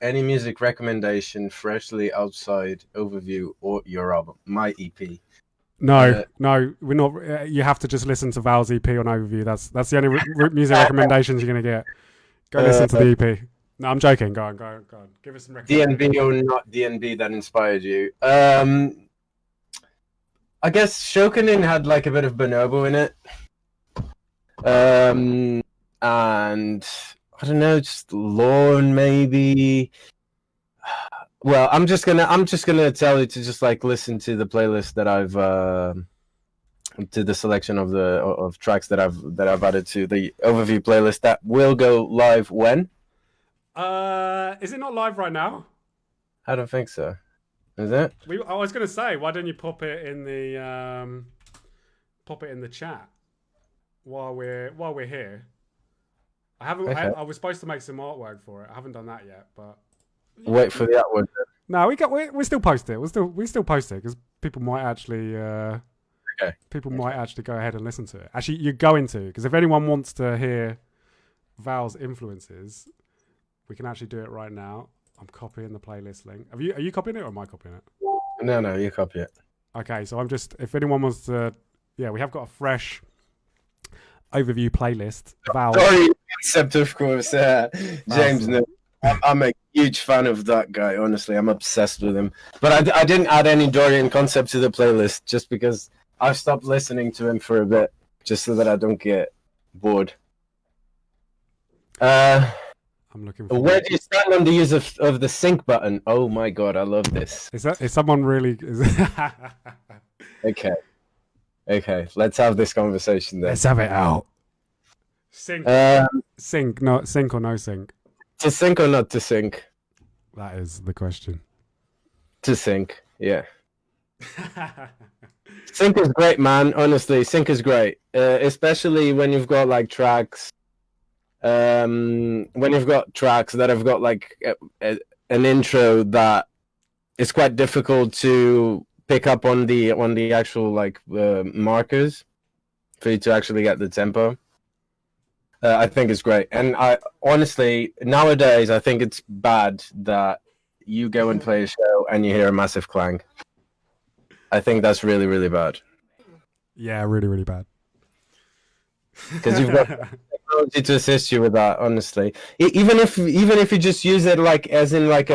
any music recommendation, freshly outside overview or your album, my EP. No, we're not. You have to just listen to Val's EP on Overview. That's the only music recommendations you're gonna get. Go listen to the EP. No, I'm joking. Go on. Give us some recommendations. DNB or not DNB that inspired you? I guess Shokunin had like a bit of Bonobo in it. And I don't know, just Lorne maybe. Well, I'm just gonna tell you to just like listen to the playlist that I've to the selection of tracks that I've added to the overview playlist that will go live when? Is it not live right now? I don't think so. Is it? I was gonna say, why don't you pop it in the chat while we're here? I haven't. Okay. I was supposed to make some artwork for it. I haven't done that yet, but. Wait for the artwork. No, we still post it. We still post it because people might actually. Okay. People might actually go ahead and listen to it. Actually, you're going to, because if anyone wants to hear Val's influences, we can actually do it right now. I'm copying the playlist link. Are you copying it or am I copying it? No, you copy it. Okay, so I'm just, if anyone wants to, we have got a fresh overview playlist. Val. Sorry, concept, of course. James, no. I'm a huge fan of that guy, honestly. I'm obsessed with him. But I didn't add any Dorian Concept to the playlist just because I've stopped listening to him for a bit, just so that I don't get bored. I'm looking for. Where do you stand on the use of the sync button? Oh my god, I love this. Is someone really? Okay, let's have this conversation then. Let's have it out. Sync, sync, not sync or no sync. To sync or not to sync? That is the question. To sync, yeah. Sync is great, man. Honestly, sync is great, especially when you've got like tracks. When you've got tracks that have got like an intro that is quite difficult to pick up on the actual like markers. for you to actually get the tempo. I think it's great, and I honestly nowadays I think it's bad that you go and play a show and you hear a massive clang. I think that's really, really bad Yeah, really, really bad. because you've got technology to assist you with that. Honestly, even if you just use it like as in like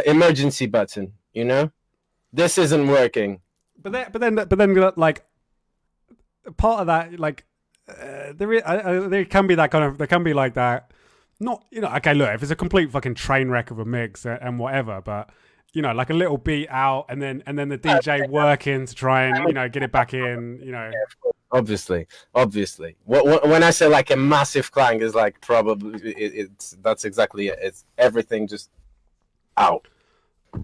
emergency button, you know, this isn't working. But then, like part of that, like there can be that kind of, there can be like that. Not, you know, okay, look, if it's a complete fucking train wreck of a mix and whatever, but you know, like a little beat out and then the DJ working to try and, you know, get it back in, you know. Obviously. When I say like a massive clang, is like probably it's that's exactly it. It's everything just out.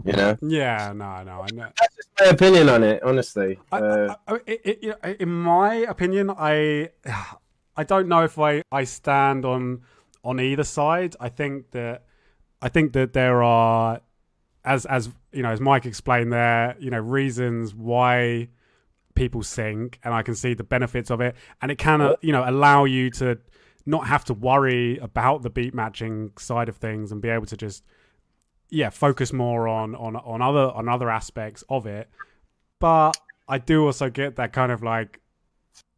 You know? Yeah, no, I know. That's just my opinion on it, honestly. In my opinion, I don't know if I stand on either side. I think that there are, as you know, as Mike explained there, you know, reasons why people sync, and I can see the benefits of it, and it can you know, allow you to not have to worry about the beat matching side of things and be able to just focus more on other aspects of it. But I do also get that kind of like,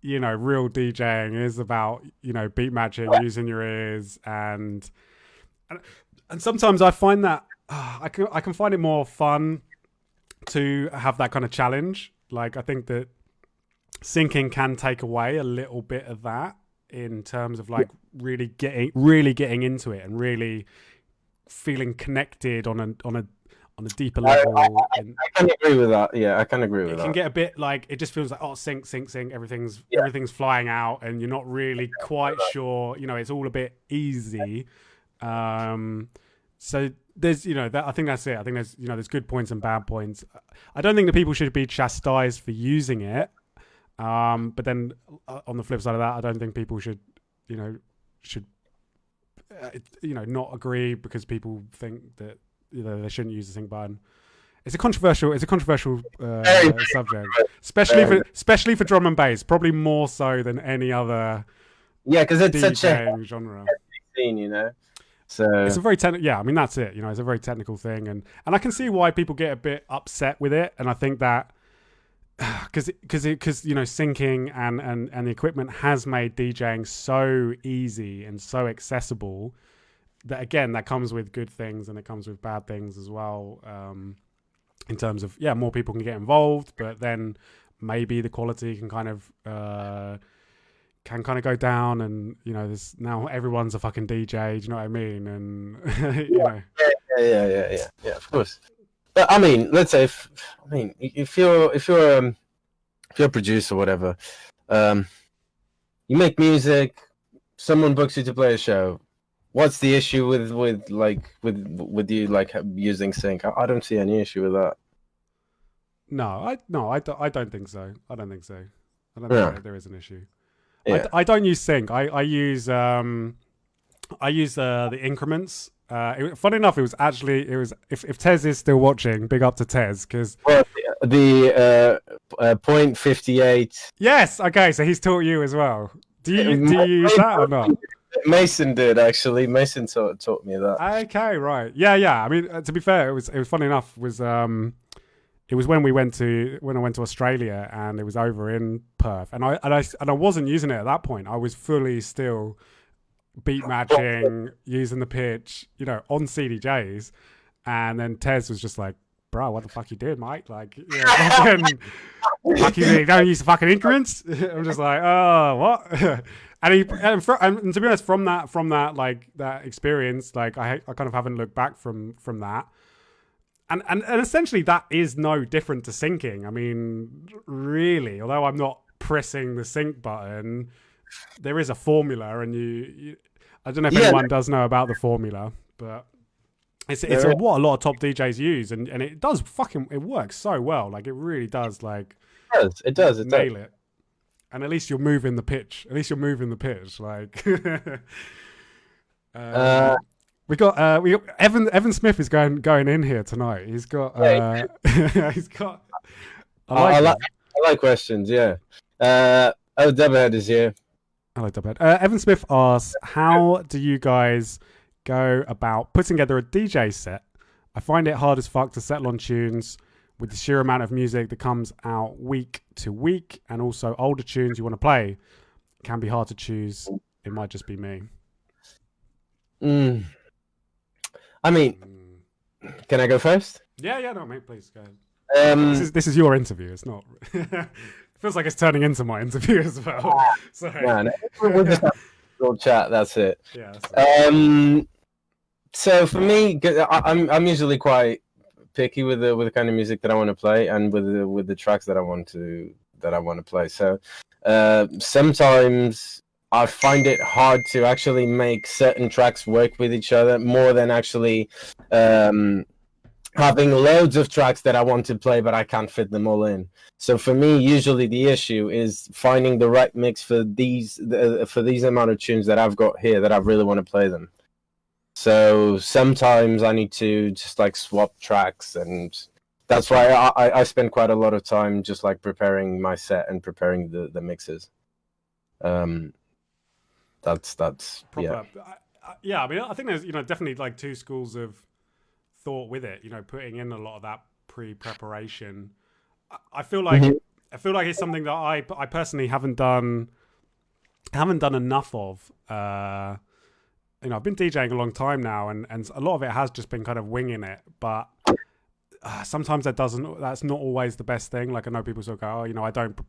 you know, real DJing is about, you know, beat matching, using your ears, and sometimes I find that I can find it more fun to have that kind of challenge. Like, I think that syncing can take away a little bit of that in terms of like really getting into it and really feeling connected on a deeper level. I can agree with that. Yeah, I can agree with that. It can get a bit like, it just feels like, oh, sync, everything's flying out, and you're not really quite sure. You know, it's all a bit easy. So there's, you know, that, I think that's it. I think there's, you know, there's good points and bad points. I don't think that people should be chastised for using it. But then on the flip side of that, I don't think people should not agree because people think that, you know, they shouldn't use the sync button. It's a controversial subject, especially for drum and bass, probably more so than any other. Yeah, because it's DJing such a genre scene, you know. So it's a very technical. Yeah, I mean, that's it. You know, it's a very technical thing, and I can see why people get a bit upset with it. And I think that because you know, syncing and the equipment has made DJing so easy and so accessible that, again, that comes with good things and it comes with bad things as well. In terms of, more people can get involved, but then maybe the quality can kind of go down, and, you know, there's now everyone's a fucking DJ. Do you know what I mean? And you know, yeah, of course. But I mean, let's say if you're a producer or whatever, you make music, someone books you to play a show. What's the issue with you like using sync? I don't see any issue with that. I don't think so. I don't think there is an issue. Yeah. I don't use sync. I use the increments. Funny enough, it was if Tez is still watching, big up to Tez, because the 0.58. Yes, okay, so he's taught you as well. Do you use that or not? Mason did, actually. Mason taught me that. Okay, right. Yeah. I mean, to be fair, it was funny enough. It was when I went to Australia, and it was over in Perth, and I wasn't using it at that point. I was fully still beat matching, using the pitch, you know, on CDJs, and then Tez was just like, "Bro, what the fuck you did, mate? Like, fuck you don't use the fucking increments." I'm just like, "Oh, what?" And to be honest, from that like that experience, like I kind of haven't looked back from that. And essentially that is no different to syncing. I mean, really, although I'm not pressing the sync button, there is a formula, and you I don't know if anyone does know about the formula, but it's what a lot of top DJs use, and it does it works so well. Like, it really does, like it does nail it. And at least you're moving the pitch. Like we got Evan Smith is going in here tonight. He's got he's got I like questions, yeah. Oh, Dubhead is here. Hello, Dubhead. Evan Smith asks, how do you guys go about putting together a DJ set? I find it hard as fuck to settle on tunes with the sheer amount of music that comes out week to week, and also older tunes you want to play. It can be hard to choose. It might just be me. I mean, can I go first? Yeah, no, mate, please go ahead. This is your interview. It's not. It feels like it's turning into my interview as well. Sorry. No, we'll just have a little chat. That's it. Yeah. That's So for me, I'm usually quite picky with the kind of music that I want to play and with the tracks that I want to play. So sometimes I find it hard to actually make certain tracks work with each other more than actually having loads of tracks that I want to play, but I can't fit them all in. So for me, usually the issue is finding the right mix for these amount of tunes that I've got here that I really want to play them. So sometimes I need to just like swap tracks, and that's why I spend quite a lot of time just like preparing my set and preparing the mixes. That's proper. Yeah. I mean, I think there's definitely like two schools of thought with it. Putting in a lot of that pre-preparation. I feel like it's something that I personally haven't done enough of. I've been DJing a long time now, and a lot of it has just been kind of winging it. But sometimes that's not always the best thing. Like I know people sort of go,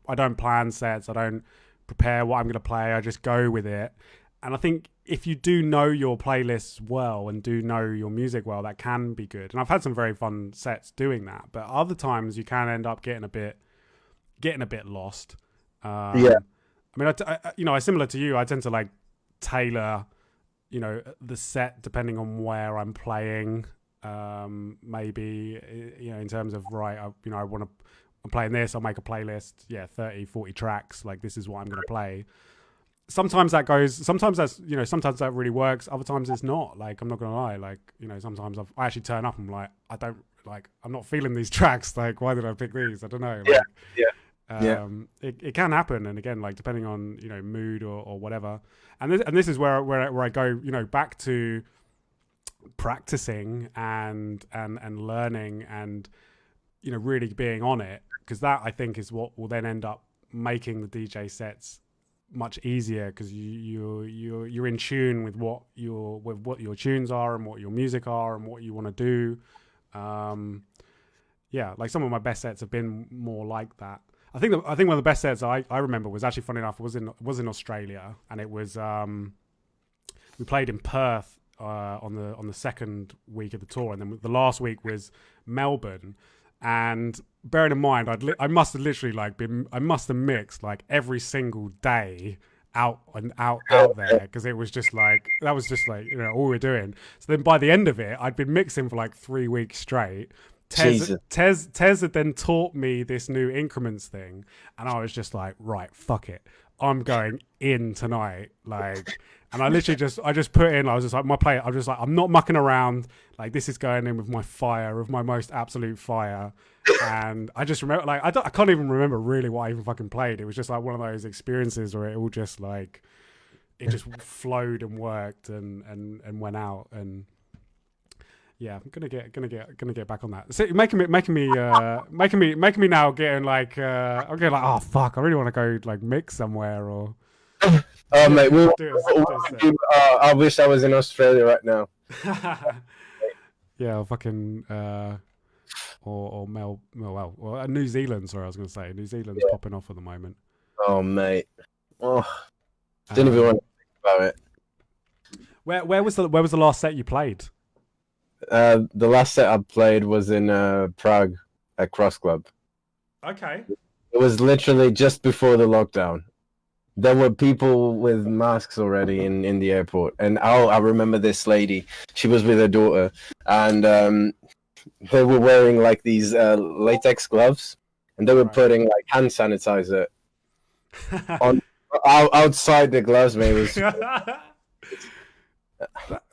I don't plan sets, I don't prepare what I'm going to play, I just go with it. And I think if you do know your playlists well and do know your music well, that can be good. And I've had some very fun sets doing that. But other times you can end up getting a bit lost. I mean, I similar to you, I tend to like tailor, the set depending on where I'm playing. Maybe in terms of I'm playing this, I'll make a playlist. 30, 40 tracks. Like this is what I'm going to play. Sometimes that really works. Other times it's not. Like I'm not gonna lie. Like sometimes I actually turn up and I'm like, I'm not feeling these tracks. Like why did I pick these? I don't know. It can happen, and again, like depending on mood or whatever. And this is where I go back to practicing and learning and really being on it, because that I think is what will then end up making the DJ sets much easier, because you're in tune with what your tunes are and what your music are and what you want to do. Like some of my best sets have been more like that. I think one of the best sets I remember was actually, funny enough, was in Australia, and it was we played in Perth on the second week of the tour, and then the last week was Melbourne. And bearing in mind, I must have literally I must have mixed like every single day out there, because it was just like that was just like all we were doing. So then by the end of it, I'd been mixing for like 3 weeks straight. Tez had then taught me this new increments thing, and I was just like, right, fuck it, I'm going in tonight, like. And I literally just put in, I was just like, my play, I was just like, I'm not mucking around. Like, this is going in with my fire, of my most absolute fire. And I just remember, like, I can't even remember really what I even fucking played. It was just like one of those experiences where it all just like, it just flowed and worked and went out. And yeah, I'm gonna get back on that. So making me now getting like, I'm getting like, oh fuck, I really want to go like mix somewhere or. Oh mate, I wish I was in Australia right now. Yeah, or fucking or New Zealand. Sorry, I was going to say New Zealand's popping off at the moment. Oh mate, didn't even want to think about it. Where was the last set you played? The last set I played was in Prague at Cross Club. Okay. It was literally just before the lockdown. There were people with masks already in the airport, and I remember this lady. She was with her daughter, and they were wearing like these latex gloves, and they were putting like hand sanitizer on outside the gloves. Maybe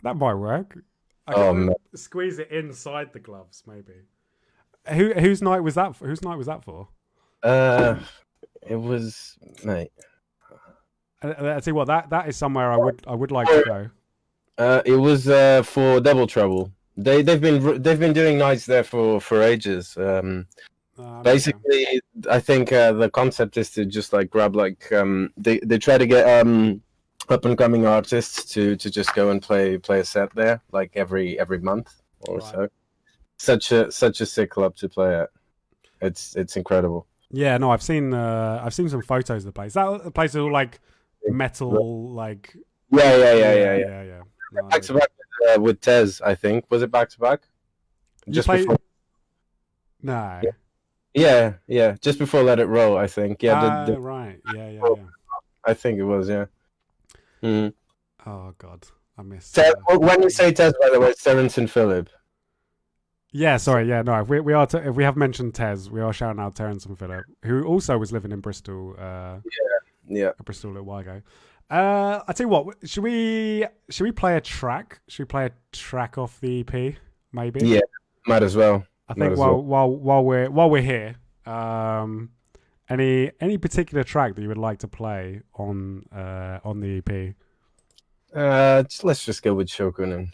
that might work. Squeeze it inside the gloves, maybe. Whose night was that? Whose night was that for? It was, mate. I tell you what, that is somewhere I would like to go. It was for Double Trouble. They've been doing nights there for ages. Basically, I think the concept is to just like grab like they try to get up and coming artists to just go and play a set there like every month or so. Such a sick club to play at. It's incredible. Yeah, no, I've seen some photos of the place. That place is all like metal, like Yeah. No, Back to back with Tez, I think. Was it back to back? Just before. No. Yeah. Just before Let It Roll, I think. Yeah. Right. Yeah. I think it was. Yeah. Mm. Oh God, I missed. Tez, when you say Tez, by the way, it's Terence and Philip. Yeah, sorry. Yeah, no. If we have mentioned Tez, we are shouting out Terence and Philip, who also was living in Bristol. Yeah. Bristol a little while ago. I tell you what, should we play a track? Should we play a track off the EP? Maybe. Yeah, might as well. I think while we're here, any particular track that you would like to play on the EP? Let's just go with Shokunin.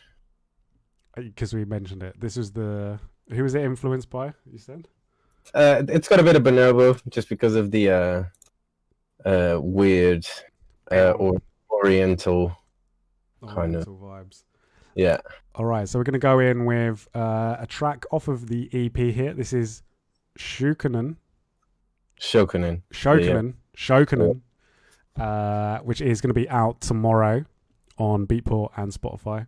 Because we mentioned it. This is who was it influenced by? You said. It's got a bit of Bonobo just because of the weird or Oriental kind of vibes. Yeah. All right, so we're going to go in with a track off of the EP here. This is Shokunin, which is going to be out tomorrow on Beatport and Spotify.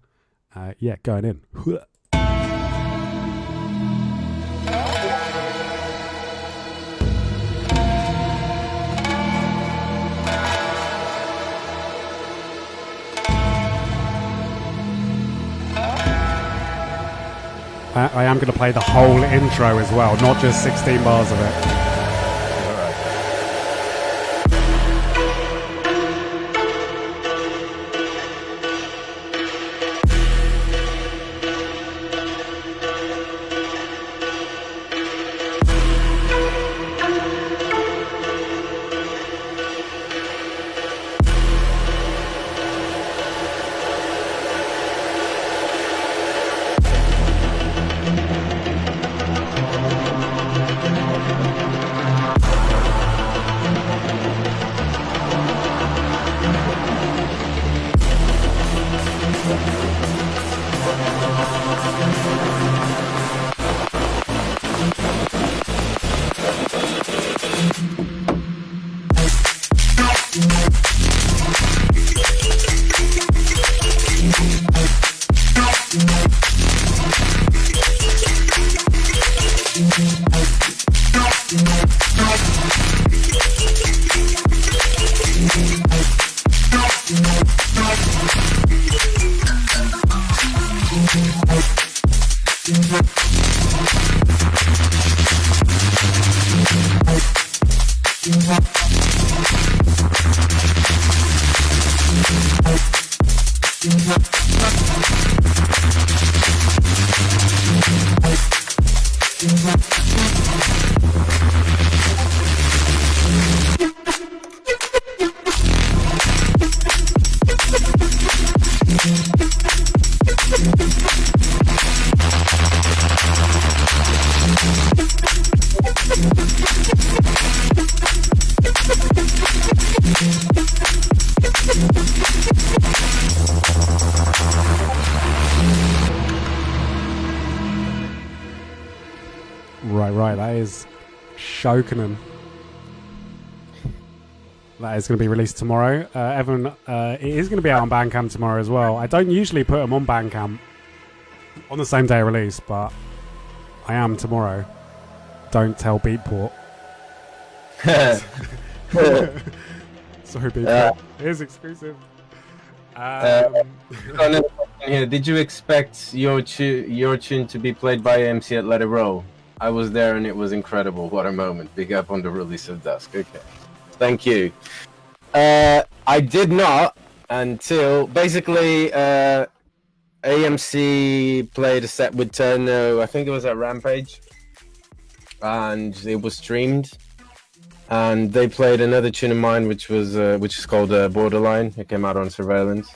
Going in. I am going to play the whole intro as well, not just 16 bars of it. Right, that is Shokunin. That is going to be released tomorrow. Evan, it is going to be out on Bandcamp tomorrow as well. I don't usually put them on Bandcamp on the same day of release, but I am tomorrow. Don't tell Beatport. Sorry, Beatport. It is exclusive. Here, did you expect your tune to be played by MC at Let It Roll? I was there and it was incredible. What a moment. Big up on the release of Dusk. Okay. Thank you. I did not until basically AMC played a set with Turno, I think it was at Rampage, and it was streamed. and they played another tune of mine, which is called Borderline. It came out on Surveillance,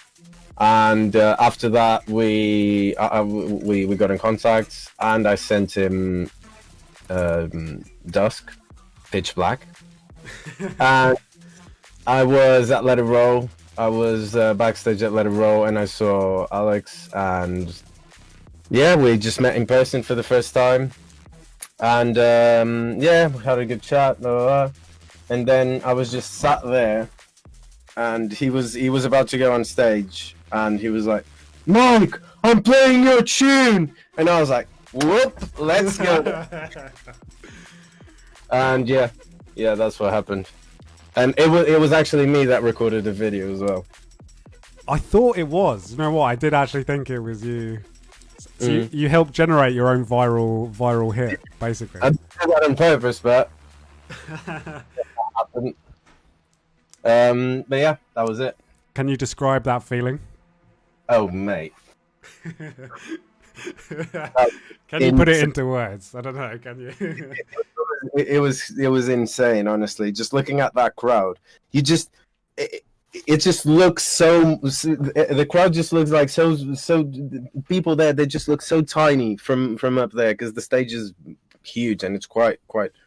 and after that we got in contact, and I sent him Dusk, Pitch Black, and I was at Let It Roll. I was backstage at Let It Roll, and I saw Alex, and yeah, we just met in person for the first time, and yeah, we had a good chat, blah, blah, blah. And then I was just sat there, and he was about to go on stage, and he was like, "Mike, I'm playing your tune," and I was like, "Whoop, let's go." And yeah, that's what happened. And it was actually me that recorded the video as well. I thought it was. You know what? I did actually think it was you. So you helped generate your own viral hit, basically. I did that on purpose, but happened. But yeah, that was it. Can you describe that feeling? Oh, mate. Can you put it into words? I don't know. Can you? It was insane, honestly. Just looking at that crowd, it just looks so. The crowd just looks like so. People there, they just look so tiny from up there because the stage is huge and it's quite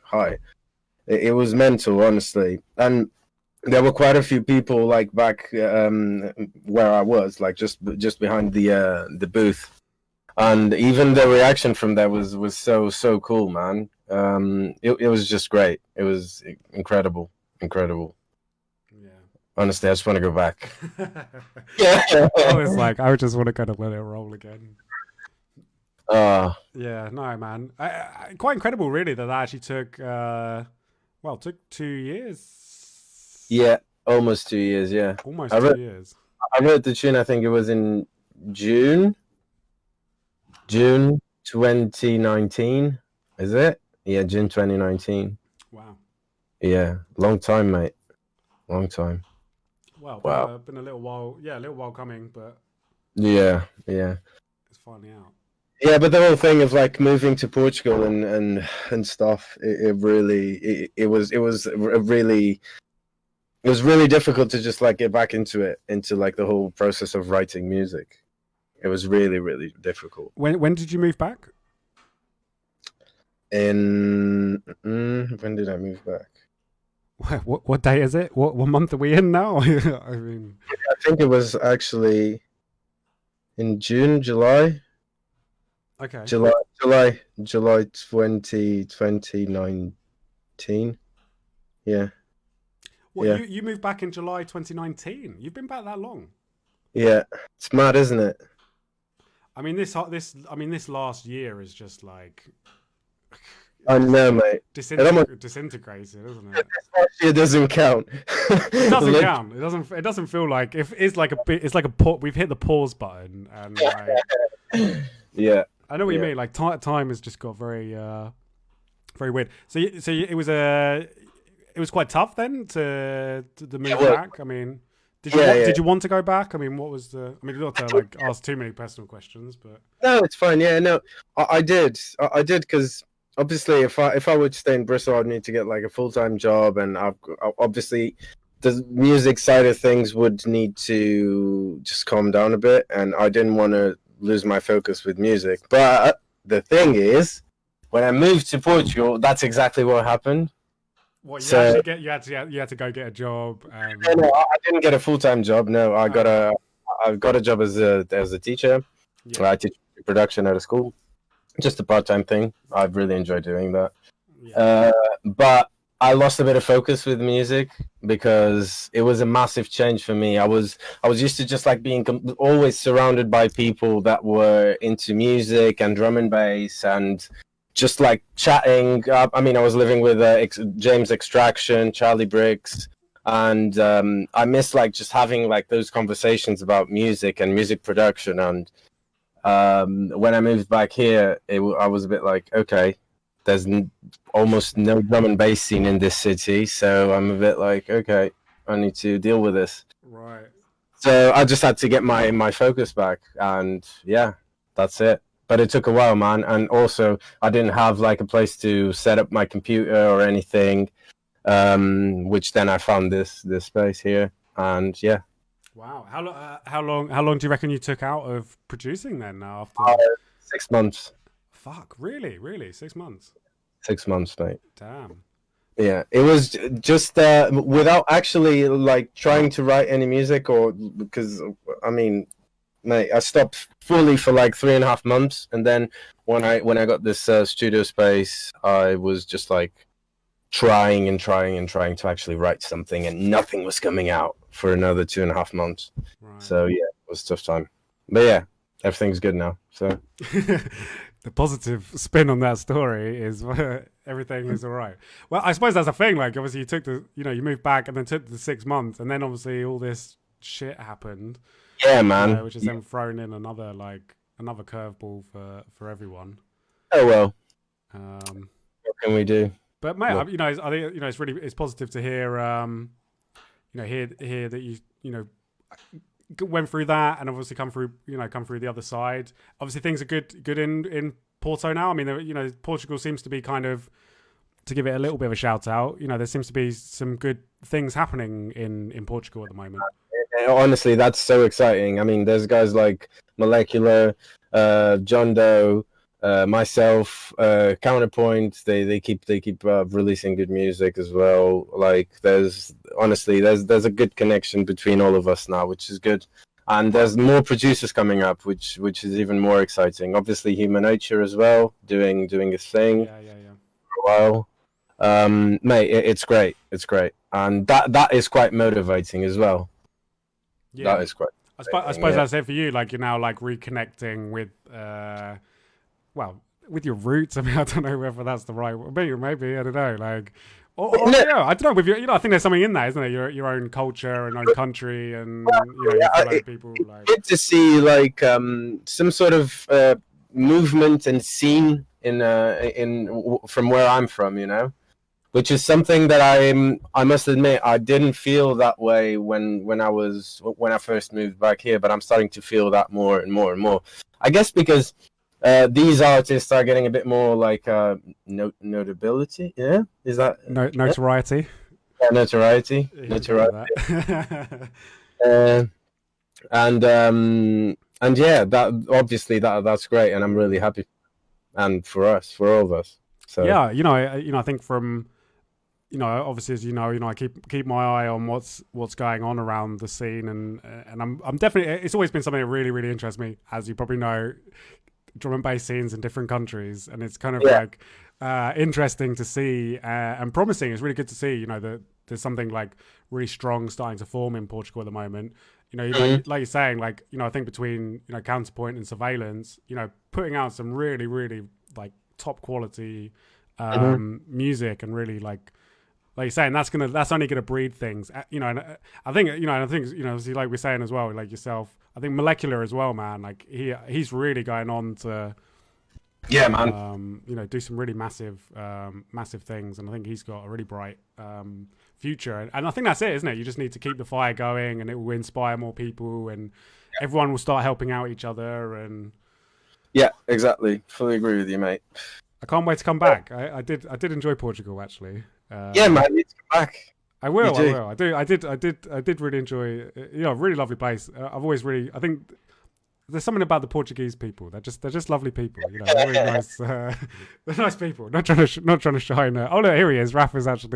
high. It was mental, honestly, and there were quite a few people like back where I was, like just behind the booth. And even the reaction from there was so cool, man. It was just great. It was incredible. Yeah. Honestly, I just want to go back. Yeah. I was like, I just want to kind of let it roll again. Yeah, no, man. Quite incredible, really, that actually took, took 2 years. Yeah, almost 2 years. Yeah, almost 2 years. I wrote the tune. I think it was in June 2019. Is it? Yeah, June 2019. Wow. Yeah, long time, mate. Long time. Well, wow. Been a little while. Yeah, a little while coming, but yeah, it's finally out. Yeah, but the whole thing of like moving to Portugal and stuff, it was really difficult to just like get back into like the whole process of writing music. It was really difficult. When did you move back? When did I move back? What day is it? What month are we in now? I mean, I think it was actually in July. Okay. July 2019. Yeah. What, yeah. You moved back in July 2019? You've been back that long? Yeah. It's mad, isn't it? I mean, this last year is just like. I know, mate. Disintegrated, isn't it? This last year doesn't count. It doesn't count. It doesn't feel like it's like a bit. It's like we've hit the pause button, and like, yeah. I know what you mean. Like time has just got very weird. So it was quite tough then to move back. I mean, did you want to go back? I mean, what was the? I mean, not to like ask too many personal questions, but no, it's fine. Yeah, no, I did because obviously, if I were to stay in Bristol, I'd need to get like a full-time job, and obviously the music side of things would need to just calm down a bit, and I didn't want to lose my focus with music. But the thing is, when I moved to Portugal, that's exactly what happened. What you had to go get a job. No, I didn't get a full-time job. No, I got a job as a teacher. Yeah. I teach production at a school. Just a part-time thing. I've really enjoyed doing that. Yeah. But I lost a bit of focus with music because it was a massive change for me. I was used to just like being always surrounded by people that were into music and drum and bass and just like chatting. I mean, I was living with James Extraction, Charlie Briggs, and I miss like just having like those conversations about music and music production. And when I moved back here, I was a bit like, okay, there's almost no drum and bass scene in this city, so I'm a bit like, okay, I need to deal with this. Right. So I just had to get my focus back, and yeah, that's it. But it took a while, man, and also I didn't have like a place to set up my computer or anything. which then I found this space here, and yeah. Wow. How long do you reckon you took out of producing then? After 6 months. fuck, really 6 months. 6 months, mate. Damn. Yeah, it was just without actually like trying to write any music, or because I mean, mate, I stopped fully for like 3.5 months, and then when I got this studio space, I was just like trying to actually write something, and nothing was coming out for another 2.5 months. Right. So yeah, it was a tough time, but yeah, everything's good now. So The positive spin on that story is everything is all right. Well, I suppose that's a thing. Like, obviously, you moved back and then took the 6 months, and then obviously all this shit happened. yeah, man. Which is then thrown in another curveball for everyone. Oh well, Um, what can we do? but mate, Yeah. I think it's positive to hear. Hear that you went through that and obviously come through the other side. Obviously things are good in Porto now. I mean, Portugal seems to be kind of, to give it a little bit of a shout out, there seems to be some good things happening in Portugal at the moment. Honestly, that's so exciting. I mean, there's guys like Molecular, John Doe, myself, Counterpoint. They keep releasing good music as well. Like, there's a good connection between all of us now, which is good. And there's more producers coming up, which is even more exciting. Obviously, Human Nature as well, doing his thing for a while. Mate, it's great. It's great, and that is quite motivating as well. Yeah, that is quite. I suppose that's it for you. Like, you're now like reconnecting with, with your roots. I mean, I don't know whether that's the right word. Maybe I don't know. Like, I don't know. With your, I think there's something in that, isn't there? Your own culture and own country, and people. Like, good to see like some sort of movement and scene in from where I'm from. Which is something that I must admit I didn't feel that way when I first moved back here, but I'm starting to feel that more and more and more. I guess because these artists are getting a bit more like notability. Yeah, is that notoriety? Yeah, notoriety. And yeah, that obviously that's great, and I'm really happy, and for all of us. So yeah, I think from. Obviously, as I keep my eye on what's going on around the scene, and I'm definitely. It's always been something that really, really interests me, as you probably know, drum and bass scenes in different countries, and it's kind of like interesting to see and promising. It's really good to see, that there's something like really strong starting to form in Portugal at the moment. Like you're saying, like I think between Counterpoint and Surveillance, putting out some really, really like top quality music, and really like you're saying, that's only gonna breed things, and I think obviously, like we're saying as well, like yourself, I think Molecular as well, man. Like he's really going on to do some really massive things, and I think he's got a really bright future, and I think that's it, isn't it? You just need to keep the fire going, and it will inspire more people, and everyone will start helping out each other, and yeah, exactly, fully agree with you, mate. I can't wait to come back. I did enjoy Portugal, actually. Yeah, man, you need to come back. I will. I did really enjoy. Really lovely place. I've always really. I think there's something about the Portuguese people. They're just lovely people. They're really nice. They're nice people. Not trying to shine. Oh no, here he is. Rafa's actually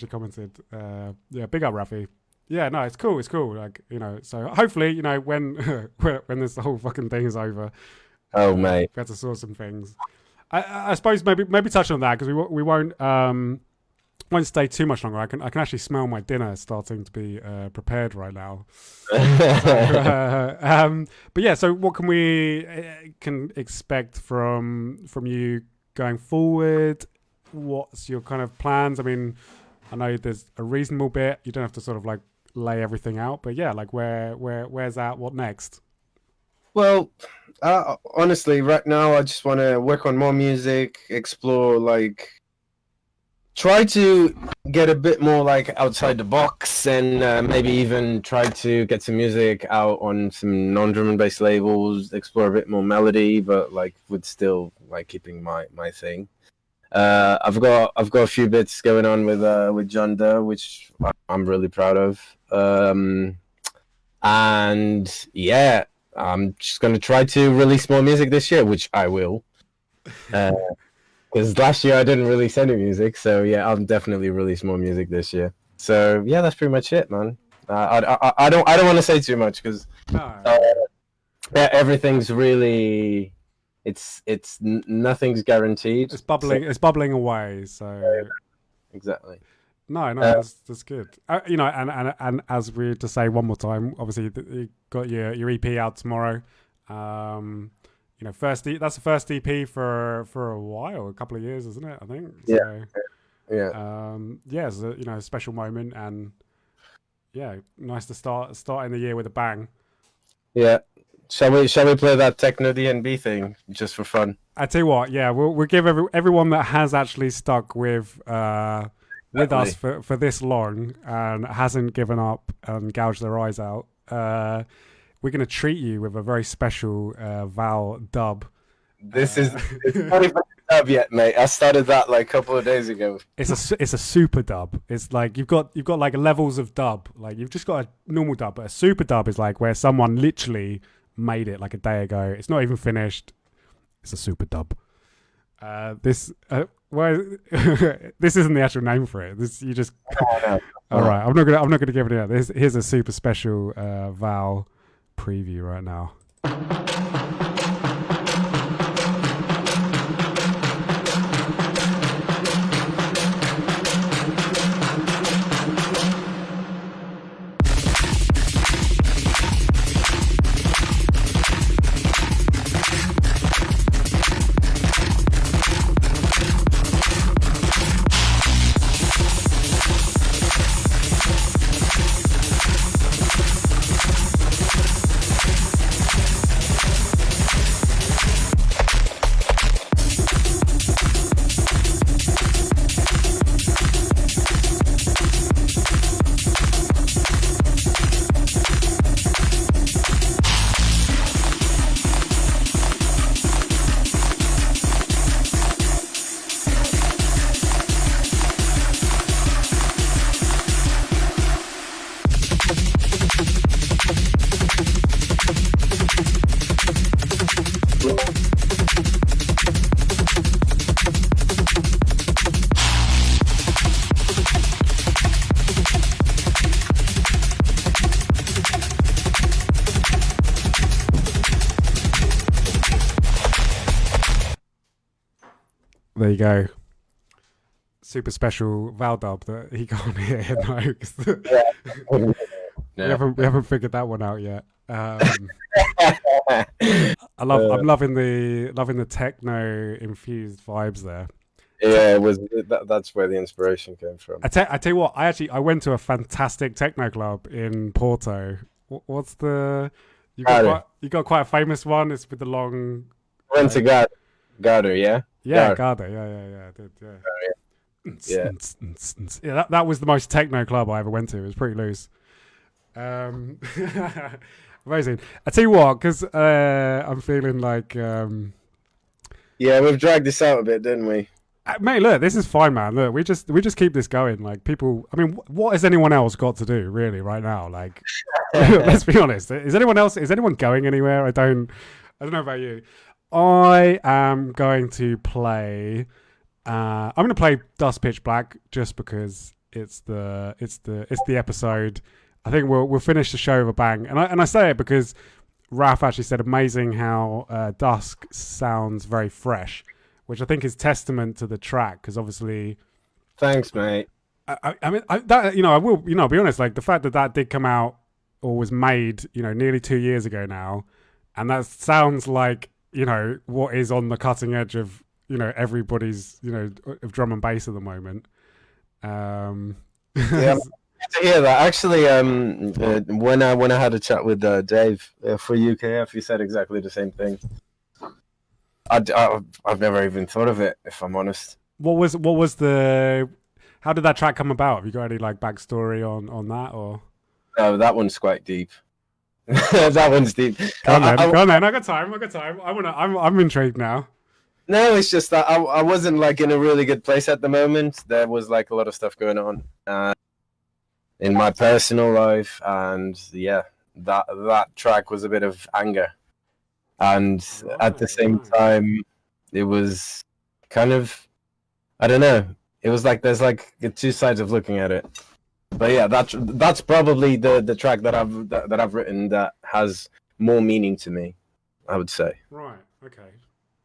commented. Big up, Rafi. Yeah, no, it's cool. It's cool. Like, so hopefully, when this whole fucking thing is over. Oh, mate. We have to sort some things. I suppose maybe touch on that, because we won't stay too much longer. I can actually smell my dinner starting to be prepared right now. But yeah, so what can we expect from you going forward? What's your kind of plans? I mean, I know there's a reasonable bit. You don't have to sort of like lay everything out, but yeah, like where's that? What next? Well, honestly, right now I just want to work on more music, explore, like, try to get a bit more like outside the box, and maybe even try to get some music out on some non-drum and bass labels, explore a bit more melody, but like with still like keeping my thing. I've got a few bits going on with John Doe, which I'm really proud of. And yeah, I'm just gonna try to release more music this year, which I will. Because last year I didn't release any music, so yeah, I'll definitely release more music this year. So yeah, that's pretty much it, man. I don't want to say too much because yeah, everything's really nothing's guaranteed. It's bubbling. It's bubbling away. So exactly. No, that's good. You know, and as we to say one more time, obviously you got your EP out tomorrow. You know, that's the first EP for a while, a couple of years, isn't it? I think. Yeah. So, yeah. Yeah, it's a, you know, a special moment, and yeah, nice to start in the year with a bang. Yeah. Shall we play that techno DNB thing just for fun? I tell you what, yeah, we'll give everyone that has actually stuck with us for this long and hasn't given up and gouged their eyes out. We're going to treat you with a very special Vowel dub. It's not even a dub yet, mate. I started that like a couple of days ago. It's a super dub. It's like you've got like levels of dub. Like you've just got a normal dub, but a super dub is like where someone literally made it like a day ago. It's not even finished. It's a super dub. This isn't the actual name for it. This you just. All right, I'm not gonna give it out. Here's a super special Vowel preview right now. There you go. Super special Vowel dub that he can't hear. No, we haven't figured that one out yet. I'm loving the techno infused vibes there. Yeah, it was. That's where the inspiration came from. I tell you what, I went to a fantastic techno club in Porto. What's the you got quite a famous one? It's with the long. Went to Garda, yeah. Yeah, Garda, yeah, I did, yeah. Yeah, that was the most techno club I ever went to. It was pretty loose. Amazing. I tell you what, because I'm feeling like. Yeah, we've dragged this out a bit, didn't we? Mate, look, this is fine, man. Look, we just keep this going. Like people, I mean, what has anyone else got to do really right now? Like, let's be honest. Is anyone going anywhere? I don't know about you. I am going to play. I'm going to play Dust Pitch Black just because it's the episode. I think we'll finish the show with a bang, and I say it because Raf actually said amazing how Dusk sounds very fresh, which I think is testament to the track because obviously. Thanks, mate. I mean that I will be honest. Like the fact that did come out or was made nearly 2 years ago now, and that sounds like. What is on the cutting edge of everybody's of drum and bass at the moment. Yeah, to hear that. Actually, when I had a chat with Dave for UKF, he said exactly the same thing. I've never even thought of it, if I'm honest. What was the? How did that track come about? Have you got any backstory on that or? Oh, that one's quite deep. That one's deep. Go on then. I got time. I'm intrigued now. No, it's just that I wasn't like in a really good place at the moment. There was like a lot of stuff going on in my personal life, and yeah, that track was a bit of anger, and at the same time, it was kind of, I don't know. It was like there's like two sides of looking at it. But yeah, that's probably the track that I've written that has more meaning to me, I would say. Right. Okay.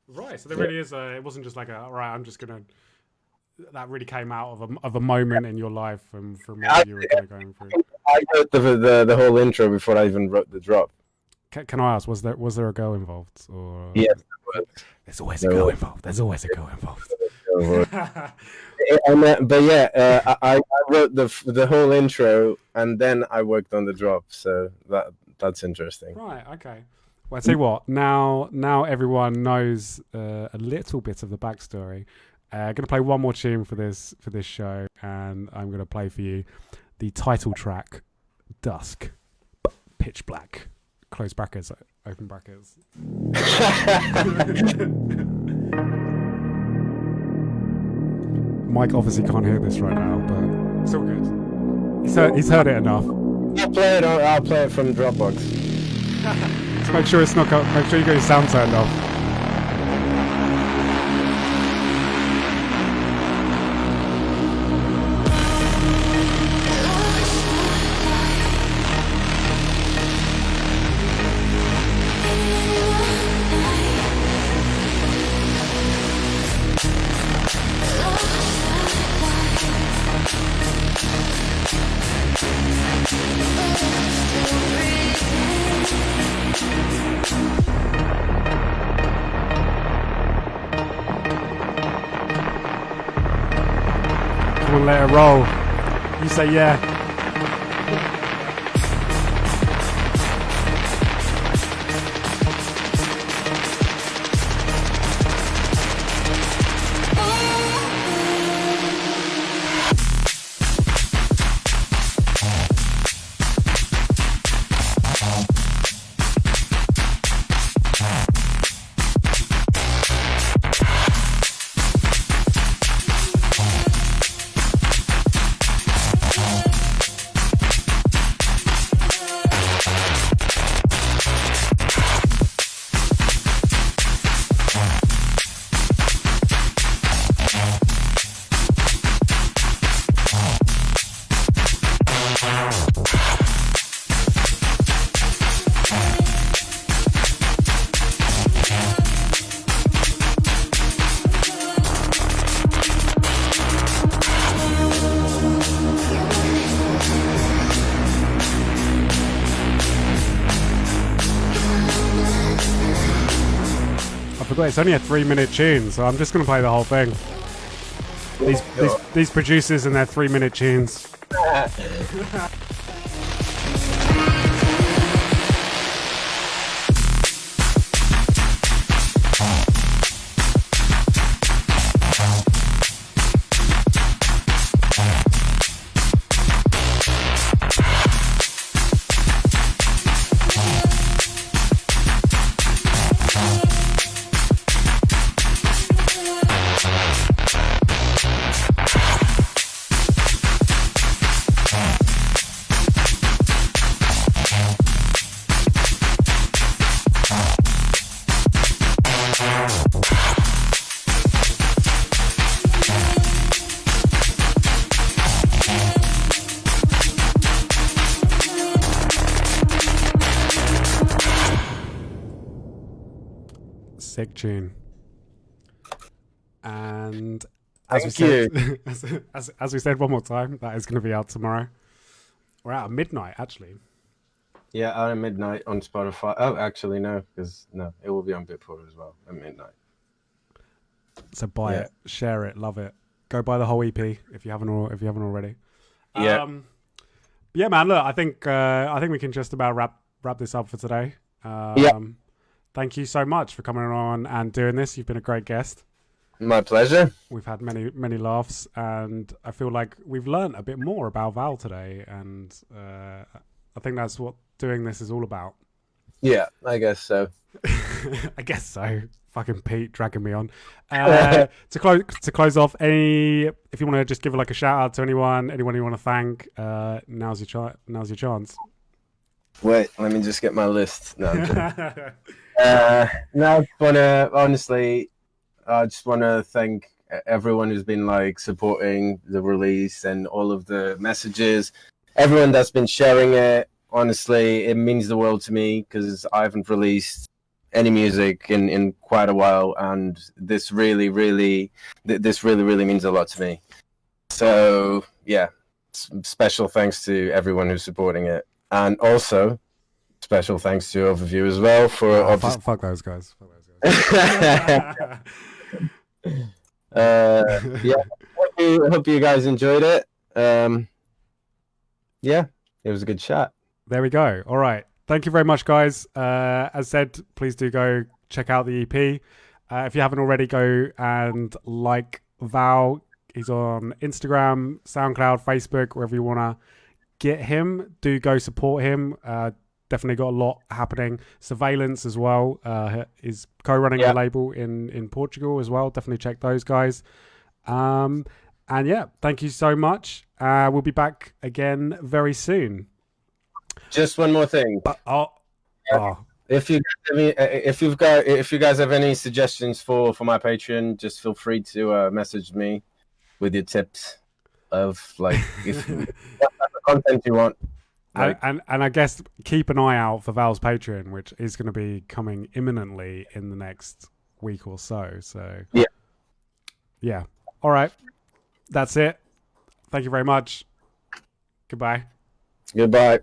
Right. So there really is it wasn't just like right, I'm just gonna. That really came out of a moment in your life from what you were kind of going through. I wrote the whole intro before I even wrote the drop. Can I ask, was there a girl involved? Or Yes, there's always a girl involved. There's always a girl involved. But yeah, I wrote the whole intro and then I worked on the drop. So that's interesting. Right. Okay. Well, I tell you what. Now everyone knows a little bit of the backstory. I'm gonna play one more tune for this show, and I'm gonna play for you the title track, "Dusk," pitch black, close brackets, open brackets. Mike obviously can't hear this right now, but it's all good. He's heard it enough. I'll play it from Dropbox. So make sure make sure you get your sound turned off. Come on, let it roll. You say yeah. It's only a 3-minute tune, so I'm just going to play the whole thing. These producers and their 3-minute tunes. Sick tune. And as we said, as we said one more time, that is going to be out tomorrow. We're out at midnight, actually. Yeah, out at midnight on Spotify. Oh, actually, no, because it will be on Bitport as well at midnight. So buy it, share it, love it. Go buy the whole EP if you haven't already. Yeah. Yeah, man. Look, I think we can just about wrap this up for today. Thank you so much for coming on and doing this. You've been a great guest. My pleasure. We've had many laughs, and I feel like we've learned a bit more about Vowel today, and I think that's what doing this is all about. Yeah, I guess so. I guess so. Fucking Pete dragging me on. To close off, if you want to just give like a shout out to anyone you want to thank, now's your chance. Wait, let me just get my list. No, I'm kidding. No, honestly, I just wanna thank everyone who's been like supporting the release and all of the messages, everyone that's been sharing it. Honestly, it means the world to me because I haven't released any music in quite a while, and this really, really, this really, really means a lot to me. So yeah, special thanks to everyone who's supporting it, and also special thanks to Overview as well for Fuck those guys. Fuck those guys. Yeah, hope you guys enjoyed it. Yeah, it was a good chat. There we go. All right. Thank you very much, guys. As said, please do go check out the EP. If you haven't already, go and like Val. He's on Instagram, SoundCloud, Facebook, wherever you want to get him. Do go support him. Definitely got a lot happening. Surveillance as well is co-running the label in Portugal as well. Definitely check those guys. And yeah, thank you so much. We'll be back again very soon. Just one more thing. If you guys have any suggestions for my Patreon, just feel free to message me with your tips of like if what type of content you want. Like, and I guess keep an eye out for Val's Patreon, which is going to be coming imminently in the next week or so. So yeah. All right, that's it. Thank you very much. Goodbye. Goodbye.